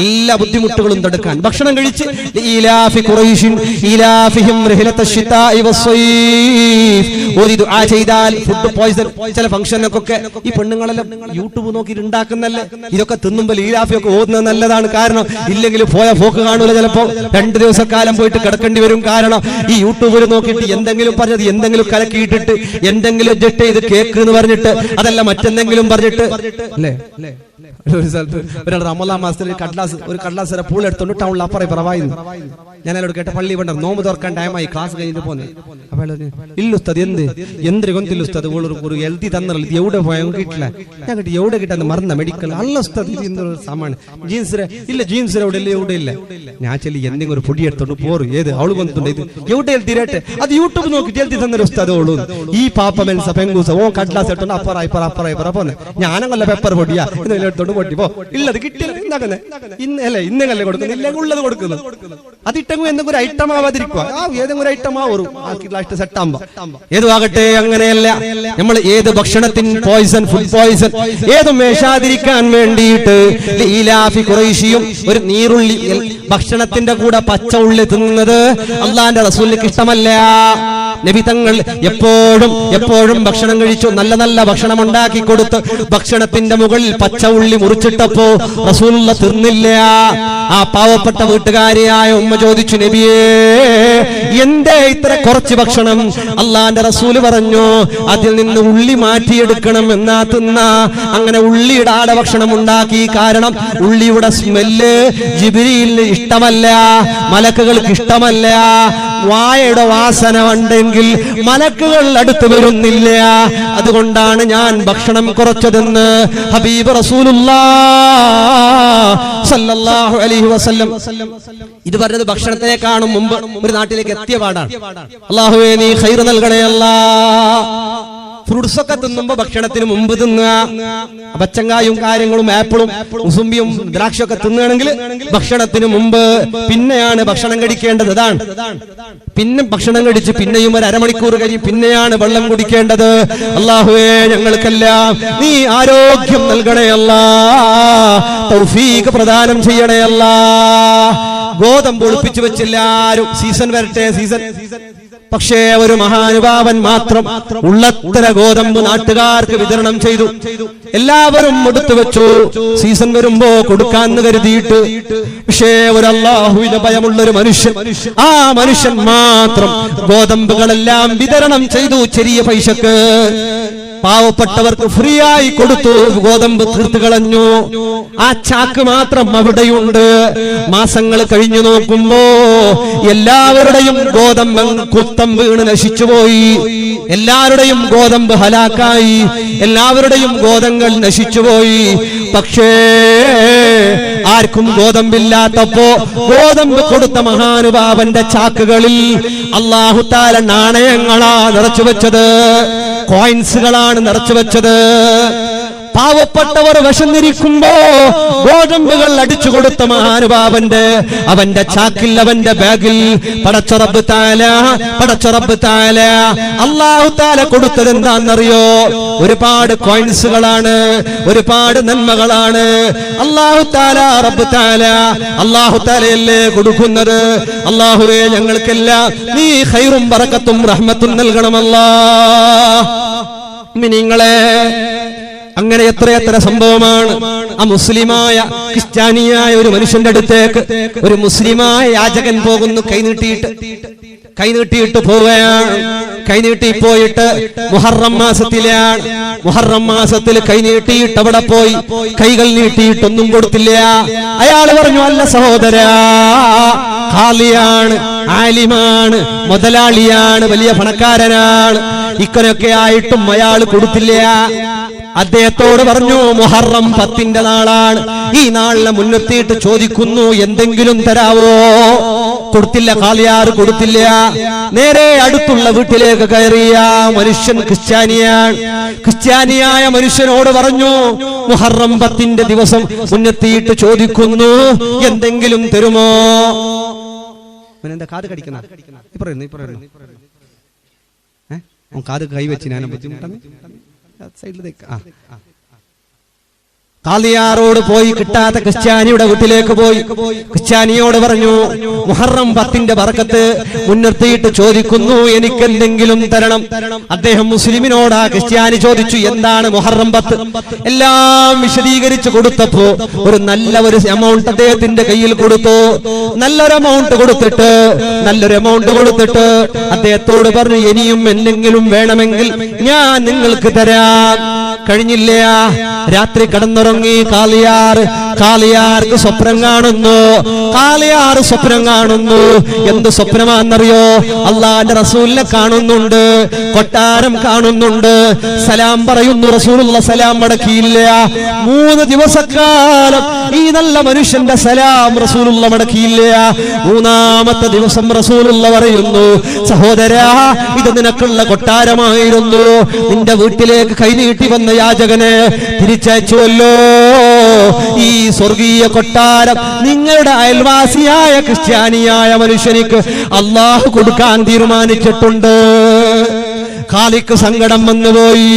എല്ലാ ബുദ്ധിമുട്ടുകളും തടുക്കാൻ ഭക്ഷണം കഴിച്ച് ലീലാഫി ഖുറൈശിൻ ഈലാഫിഹിം റിഹ്ലത ശിതാഇ വസ്സൈഫ് ഓതി ദുആ ചെയ്താൽ ഫുഡ് പോയ്സൺ, ചില ഫംഗ്ഷനൊക്കെ ഈ പെണ്ണുങ്ങളെല്ലാം യൂട്യൂബ് നോക്കിയിട്ട് ഉണ്ടാക്കുന്നല്ലേ, ഇതൊക്കെ തിന്നുമ്പോൾ ലീലാഫിയൊക്കെ ഓതുന്നത് നല്ലതാണ്. കാരണം ഇല്ലെങ്കിൽ പോയ പോക്ക് കാണൂല, ചിലപ്പോ 2 ദിവസക്കാലം പോയിട്ട് കിടക്കേണ്ടി വരും. കാരണം ഈ യൂട്യൂബിൽ നോക്കിയിട്ട് എന്തെങ്കിലും പറഞ്ഞത്, എന്തെങ്കിലും കലക്കിയിട്ടിട്ട്, എന്തെങ്കിലും ജെട്ട് ചെയ്ത് കേക്ക് എന്ന് പറഞ്ഞിട്ട്, അതല്ല മറ്റെന്തെങ്കിലും പറഞ്ഞിട്ട് അല്ലേ? ഒരു സ്ഥലത്ത് ഒരാൾ റമളാൻ മാസത്തിൽ ഒരു കടലാസ് പൂൾ എടുത്തോണ്ട് ടൗണിൽ അപ്പുറവായിരുന്നു. ഞാൻ അയാളോട് കേട്ട, പള്ളി വേണ്ട, നോമ്പ് തുറക്കാൻ ടൈമായി, ക്ലാസ് കഴിഞ്ഞിട്ട് പോന്നെ. അപ്പൊ ഇല്ലുസ്താദ് എന്തിന് ഗൊന്തില്ല ഉസ്താദ്, ഒരു എഴുതി തന്നല്ലോ, ഇത് എവിടെ പോയാൽ കിട്ടില്ല. ഞാൻ കിട്ടി എവിടെ കിട്ടാന്ന് മറന്ന മെഡിക്കൽ അല്ല ഉസ്താദ്, ഇത് എന്തൊരു സാമാണ്, ജീൻസിന് ഇല്ല, ജീൻസിന് എവിടെ ഇല്ല. ഞാൻ ചെല്ലി എന്തെങ്കിലും ഒരു പൊടി എടുത്തോണ്ട് പോറ്, ഏത് അവള് വന്നിട്ടുണ്ട്, ഇത് എവിടെ എഴുതിരട്ടെ, അത് യൂട്യൂബ് നോക്കിട്ട് എഴുതി തന്നൊരു ഉസ്താദ് ഓളൂ. ഈ പാപ്പ മെൽസ പെങ്കൂസ ഓ കടലാസ് എടുത്തോണ്ട് അപ്പറ പോന്നെ. ഞാനങ്ങല്ല പെപ്പർ പൊടിയാ എടുത്തോണ്ട് പൊട്ടി പോ. ഇല്ലത് കിട്ടില്ല, ഇന്നല്ലേ കൊടുക്കുന്നത്, ഇല്ലെങ്കിൽ ഉള്ളത് കൊടുക്കുന്നത്. അതിട്ടെങ്കിൽ എന്തെങ്കിലും ഒരു ഐറ്റം ആവാതിരിക്കുക, ഏതെങ്കിലും ഒരു ഐറ്റം ആവും സെറ്റ് ആകുമ്പോ. ഏതുവാകട്ടെ, അങ്ങനെയല്ല. നമ്മൾ ഏത് ഭക്ഷണത്തിന് പോയിസൺ, ഫുഡ് പോയിസൺ ഏതും മേശാതിരിക്കാൻ വേണ്ടിയിട്ട് ലീലാഫി ഖുറൈശിയും ഒരു നീരുള്ളി ഭക്ഷണത്തിന്റെ കൂടെ പച്ച ഉള്ളി തിന്നുന്നത് അള്ളാന്റെ റസൂലിന് ഇഷ്ടമല്ല. നബി തങ്ങൾ എപ്പോഴും ഭക്ഷണം കഴിച്ചു. നല്ല നല്ല ഭക്ഷണം ഉണ്ടാക്കി കൊടുത്ത് ഭക്ഷണത്തിന്റെ മുകളിൽ പച്ച ഉള്ളി മുറിച്ചിട്ടപ്പോ റസൂലുള്ള തിന്നില്ല. ആ പാവപ്പെട്ട വീട്ടുകാരിയായ ഉമ്മ ചോദിച്ചു, നബിയേ എന്തേ ഇത്ര കുറച്ച് ഭക്ഷണം? അള്ളാന്റെ റസൂല് പറഞ്ഞു, അതിൽ നിന്ന് ഉള്ളി മാറ്റിയെടുക്കണം എന്നാ തിന്ന. അങ്ങനെ ഉള്ളിയുടെ ഭക്ഷണം ഉണ്ടാക്കി. കാരണം ഉള്ളിയുടെ സ്മെല്ല് ജിബ്രീലിന് ഇഷ്ടമല്ല, മലക്കുകൾക്ക് ഇഷ്ടമല്ല. വായയുടെ വാസന ഉണ്ടെങ്കിൽ മലക്കുകൾ അടുത്ത് വരുന്നില്ല. അതുകൊണ്ടാണ് ഞാൻ ഭക്ഷണം കുറച്ചതെന്ന് ഹബീബ് റസൂലുള്ളാഹ് സല്ലല്ലാഹു അലൈഹി വസല്ലം. ഇത് പറഞ്ഞത് ഭക്ഷണത്തിനെ കാണും മുമ്പ് ഒരു നാട്ടിലേക്ക് എത്തിയ പാടാണ്. അല്ലാഹുവേ നീ ഖൈർ നൽകണേ അല്ലാഹ്. ഫ്രൂട്ട്സ് ഒക്കെ തിന്നുമ്പോ ഭക്ഷണത്തിന് മുമ്പ് തിന്നുക. പച്ചങ്കായും കാര്യങ്ങളും ആപ്പിളും മുസമ്പിയും ദ്രാക്ഷയൊക്കെ തിന്നുകയാണെങ്കിൽ ഭക്ഷണത്തിന് മുമ്പ്. പിന്നെയാണ് ഭക്ഷണം കഴിക്കേണ്ടത്. അതാണ്. പിന്നെ ഭക്ഷണം കഴിച്ച് പിന്നെയും ഒരു അരമണിക്കൂർ കഴിഞ്ഞ് പിന്നെയാണ് വെള്ളം കുടിക്കേണ്ടത്. അല്ലാഹുവേ ഞങ്ങൾക്കെല്ലാം നീ ആരോഗ്യം നൽകണേ അല്ലാഹ്, തൗഫീഖ് പ്രദാനം ചെയ്യണേ അല്ലാഹ്. ഗോതമ്പ് ഒളിപ്പിച്ചു വെച്ചെല്ലാരും സീസൺ വരട്ടെ സീസൺ. പക്ഷേ ഒരു മഹാനുഭാവൻ മാത്രം ഉള്ളത്ര ഗോതമ്പ് നാട്ടുകാർക്ക് വിതരണം ചെയ്തു. എല്ലാവരും എടുത്തു വെച്ചു സീസൺ വരുമ്പോ കൊടുക്കാന്ന് കരുതിയിട്ട്. പക്ഷേ ഒരു അല്ലാഹുവിനെ ഭയമുള്ളൊരു മനുഷ്യൻ, ആ മനുഷ്യൻ മാത്രം ഗോതമ്പുകളെല്ലാം വിതരണം ചെയ്തു ചെറിയ പൈസക്ക്. പാവപ്പെട്ടവർക്ക് ഫ്രീ ആയി കൊടുത്തു. ഗോതമ്പ് തീർത്ത് കളഞ്ഞു. ആ ചാക്ക് മാത്രം അവിടെയുണ്ട്. മാസങ്ങൾ കഴിഞ്ഞു നോക്കുമ്പോ എല്ലാവരുടെയും ഗോതമ്പ് കുത്തം വീണ് നശിച്ചുപോയി. എല്ലാവരുടെയും ഗോതമ്പ് ഹലാക്കായി. എല്ലാവരുടെയും ഗോതമ്പുകൾ നശിച്ചുപോയി. പക്ഷേ ആർക്കും ഗോതമ്പില്ലാത്തപ്പോ ഗോതമ്പ് കൊടുത്ത മഹാനുഭാവന്റെ ചാക്കുകളിൽ അല്ലാഹു തആല നാണയങ്ങളാ നിറച്ചു വെച്ചത്, കോയിൻസുകളാണ് നിറച്ചു വെച്ചത്. പാവപ്പെട്ടവർ വിശന്നിരിക്കുമ്പോ ഗോതമ്പുകൾ അടിച്ചു കൊടുത്ത മഹാനുഭാവന്റെ അവന്റെ ചാക്കിൽ, അവന്റെ ബാഗിൽ പടച്ചറബ് താല അല്ലാഹു തആല കൊടുത്തത് എന്താണെന്നറിയോ? ഒരുപാട് കോയിൻസുകളാണ്, ഒരുപാട് നന്മകളാണ്. അല്ലാഹു തആല റബ്ബ് തആല അല്ലാഹു തആലയല്ലേ കൊടുക്കുന്നത്. അല്ലാഹുവേ ഞങ്ങൾക്കെല്ലാം നീ ഖൈറും ബറക്കത്തും റഹ്മത്തും നൽകണമല്ലാഹ്. മുഅ്മിനീങ്ങളെ, അങ്ങനെ എത്രയെത്ര സംഭവമാണ്. ആ മുസ്ലിമായ ക്രിസ്ത്യാനിയായ ഒരു മനുഷ്യന്റെ അടുത്തേക്ക് ഒരു മുസ്ലിമായ യാചകൻ പോകുന്നു. കൈനീട്ടിയിട്ട് പോവുകയാണ്. കൈനീട്ടി പോയിട്ട് മുഹറം മാസത്തിലാണ്. മുഹറം മാസത്തിൽ കൈനീട്ടിയിട്ട് അവിടെ പോയി കൈകൾ നീട്ടിയിട്ടൊന്നും കൊടുത്തില്ല. അയാൾ പറഞ്ഞു, അല്ല സഹോദരാ, ഖാലിയാണ്, ആലിമാണ്, മുതലാളിയാണ്, വലിയ പണക്കാരനാണ്. ഇക്കനൊക്കെ ആയിട്ടും അയാൾ കൊടുത്തില്ല. അദ്ദേഹത്തോട് പറഞ്ഞു, മുഹറം 10 നാളാണ്, ഈ നാളിനെ മുൻനിർത്തിയിട്ട് ചോദിക്കുന്നു, എന്തെങ്കിലും തരാവോ? കൊടുത്തില്ല. ഖാലിയാർ കൊടുത്തില്ല. നേരെ അടുത്തുള്ള വീട്ടിലേക്ക് കയറിയ മനുഷ്യൻ ക്രിസ്ത്യാനിയായ മനുഷ്യനോട് പറഞ്ഞു, മുഹറം 10 ദിവസം മുൻനിർത്തിയിട്ട് ചോദിക്കുന്നു, എന്തെങ്കിലും തരുമോ? എന്താ കാത് കടിക്കുന്ന കാത് കൈവച്ച് ഞാൻ ബുദ്ധിമുട്ടാണ്. സൈഡിലേക്ക് ഖാലിയാറോട് പോയി കിട്ടാത്ത ക്രിസ്ത്യാനിയുടെ വീട്ടിലേക്ക് പോയി ക്രിസ്ത്യാനിയോട് പറഞ്ഞു, മുഹറം 10 ബറക്കത്ത് മുൻനിർത്തിയിട്ട് ചോദിക്കുന്നു, എനിക്കെന്തെങ്കിലും തരണം. അദ്ദേഹം മുസ്ലിമിനോട് ആ ക്രിസ്ത്യാനി ചോദിച്ചു, എന്താണ് മുഹറം 10? എല്ലാം വിശദീകരിച്ചു കൊടുത്തപ്പോ ഒരു നല്ല എമൗണ്ട് അദ്ദേഹത്തിന്റെ കയ്യിൽ കൊടുത്തു. നല്ലൊരു എമൗണ്ട് കൊടുത്തിട്ട് അദ്ദേഹത്തോട് പറഞ്ഞു, ഇനിയും എന്തെങ്കിലും വേണമെങ്കിൽ ഞാൻ നിങ്ങൾക്ക് തരാം. കഴിഞ്ഞില്ല. രാത്രി കടന്നുറങ്ങി ഖാലിയാർക്ക് സ്വപ്നം കാണുന്നു. എന്ത് സ്വപ്നമാണെന്നറിയോ? അള്ളാന്റെ റസൂലിനെ കാണുന്നുണ്ട്, കൊട്ടാരം കാണുന്നുണ്ട്. സലാം പറയുന്നു, റസൂലുള്ള സലാം മടക്കിയില്ല. 3 ദിവസക്കാലം ഈ നല്ല മനുഷ്യന്റെ സലാം റസൂലുള്ള മടക്കിയില്ല. 3-ാമത്തെ ദിവസം റസൂലുള്ള പറയുന്നു, സഹോദരാ, ഇത് നിനക്കുള്ള കൊട്ടാരമായിരുന്നു. നിന്റെ വീട്ടിലേക്ക് കൈനീട്ടി വന്ന യാചകനെ തിരിച്ചയച്ചുവല്ലോ. ഈ സ്വർഗീയ കൊട്ടാരം നിങ്ങളുടെ അയൽവാസിയായ ക്രിസ്ത്യാനിയായ മനുഷ്യനിക്ക് അള്ളാഹു കൊടുക്കാൻ തീരുമാനിച്ചിട്ടുണ്ട്. ഖാലിക്ക് സങ്കടം വന്നുപോയി.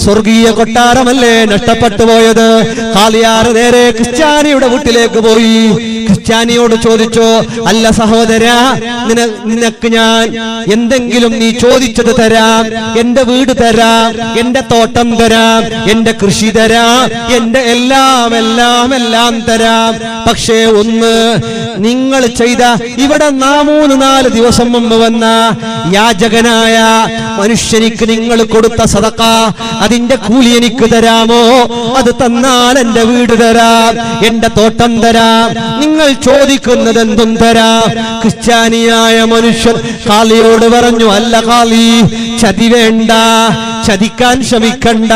സ്വർഗീയ കൊട്ടാരമല്ലേ നഷ്ടപ്പെട്ടു പോയത്. ഖാലിയാർ നേരെ ക്രിസ്ത്യാനിയുടെ വീട്ടിലേക്ക് പോയി. ക്രിസ്ത്യാനിയോട് ചോദിച്ചു, അല്ല സഹോദരാ, നിനക്ക് ഞാൻ എന്തെങ്കിലും നീ ചോദിച്ചത് തരാം. എന്റെ വീട് തരാം, എന്റെ തോട്ടം തരാം, എന്റെ കൃഷി തരാം, എന്റെ എല്ലാം എല്ലാം എല്ലാം തരാം. പക്ഷേ ഒന്ന്, നിങ്ങൾ ചെയ്ത ഇവിടെ 3-4 ദിവസം മുമ്പ് വന്ന യാചകനായ മനുഷ്യനിക്ക് നിങ്ങൾ കൊടുത്ത സദഖ, അതിന്റെ കൂലി എനിക്ക് തരാമോ? അത് തന്നാൽ എന്റെ വീട് തരാം, എന്റെ തോട്ടം തരാം. നിങ്ങൾ ചോദിക്കുന്നത് എന്തും തരാം. ക്രിസ്ത്യാനിയായ മനുഷ്യൻ ഖാലിയോട് പറഞ്ഞു, അല്ല ഖാലി, ചതി വേണ്ട, ചതിക്കാൻ ശ്രമിക്കണ്ട.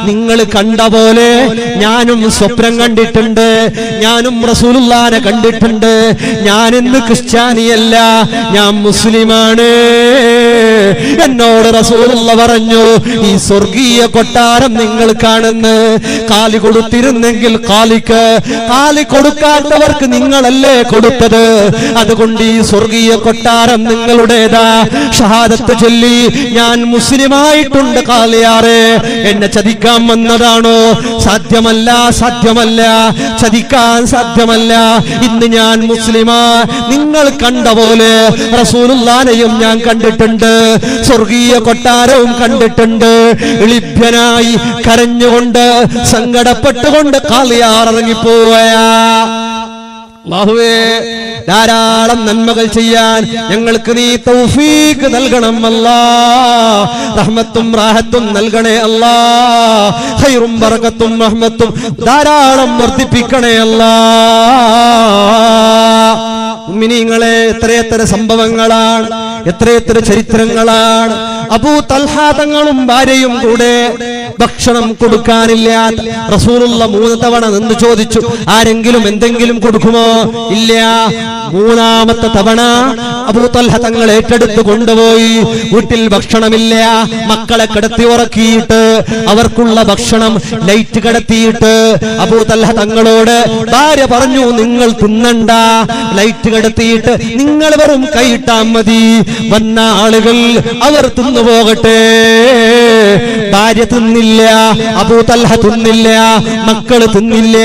നിങ്ങൾ കണ്ട പോലെ ഞാനും സ്വപ്നം കണ്ടിട്ടുണ്ട്, ഞാനും റസൂലുള്ളാഹിനെ കണ്ടിട്ടുണ്ട്. ഞാൻ ഇന്ന് ക്രിസ്ത്യാനിയല്ല, ഞാൻ മുസ്ലിമാണ്. എന്നോട് റസൂലുള്ളാഹി പറഞ്ഞു, ഈ സ്വർഗീയ കൊട്ടാരം നിങ്ങൾ കാണുന്ന കാലി കൊടുത്തിരുന്നെങ്കിൽ കാലി കൊടുക്കാത്തവർക്ക് നിങ്ങളല്ലേ കൊടുത്തത്. അതുകൊണ്ട് ഈ സ്വർഗീയ കൊട്ടാരം നിങ്ങളുടേതാ. ഷഹാദത്ത് ചൊല്ലി ഞാൻ മുസ്ലിമായിട്ടുണ്ട്. ഖാലിയാറെ, എന്നെ ചതിക്കാൻ വന്നതാണോ? സാധ്യമല്ല, സാധ്യമല്ല, ചതിക്കാൻ സാധ്യമല്ല. ഇന്ന് ഞാൻ മുസ്ലിമാ. നിങ്ങൾ കണ്ട പോലെ റസൂലുള്ളാഹിനെയും ഞാൻ കണ്ടിട്ടുണ്ട്, സ്വർഗീയ കൊട്ടാരവും കണ്ടിട്ടുണ്ട്. എളിഭ്യനായി കരഞ്ഞുകൊണ്ട് സങ്കടപ്പെട്ടുകൊണ്ട് ഖാലിയാർ ഇറങ്ങിപ്പോവുകയാ. അല്ലാഹുവേ, ധാരാളം നന്മകൾ ചെയ്യാൻ ഞങ്ങൾക്ക് നീ തൗഫീഖ് നൽകണം അല്ലാഹ്. റഹ്മത്തും റാഹത്തും നൽകണേ അല്ലാഹ്. ഖൈറും ബറകത്തും റഹ്മത്തും ധാരാളം വർദ്ധിപ്പിക്കണേ അല്ലാഹ്. മുഅ്മിനീങ്ങളെ, എത്രയെത്ര സംഭവങ്ങളാണ്, എത്രയെത്ര ചരിത്രങ്ങളാണ്. അബൂ തൽഹ തങ്ങളും ഭാര്യയും കൂടെ ഭക്ഷണം കൊടുക്കാനില്ലാത്ത റസൂലുള്ളാഹി 3 തവണ നിന്ന് ചോദിച്ചു, ആരെങ്കിലും എന്തെങ്കിലും കൊടുക്കുമോ? ഇല്ല. 3ാമത്തെ തവണ അബൂ തൽഹ തങ്ങൾ ഏറ്റെടുത്ത് കൊണ്ടുപോയി. വീട്ടിൽ ഭക്ഷണമില്ല. മക്കളെ കിടത്തി ഉറക്കിയിട്ട് അവർക്കുള്ള ഭക്ഷണം ലൈറ്റ് കിടത്തിയിട്ട് അബൂ തൽഹ തങ്ങളോട് ഭാര്യ പറഞ്ഞു, നിങ്ങൾ തിന്നണ്ട, ലൈറ്റ് കിടത്തിയിട്ട് നിങ്ങൾ വെറും കൈയിട്ടാ മതി. വന്ന ആളുകൾ അവർ തിന്നുപോകട്ടെ. ഭാര്യ തിന്നില്ല, അബൂ തൽഹ തിന്നില്ല, മക്കള് തിന്നില്ല.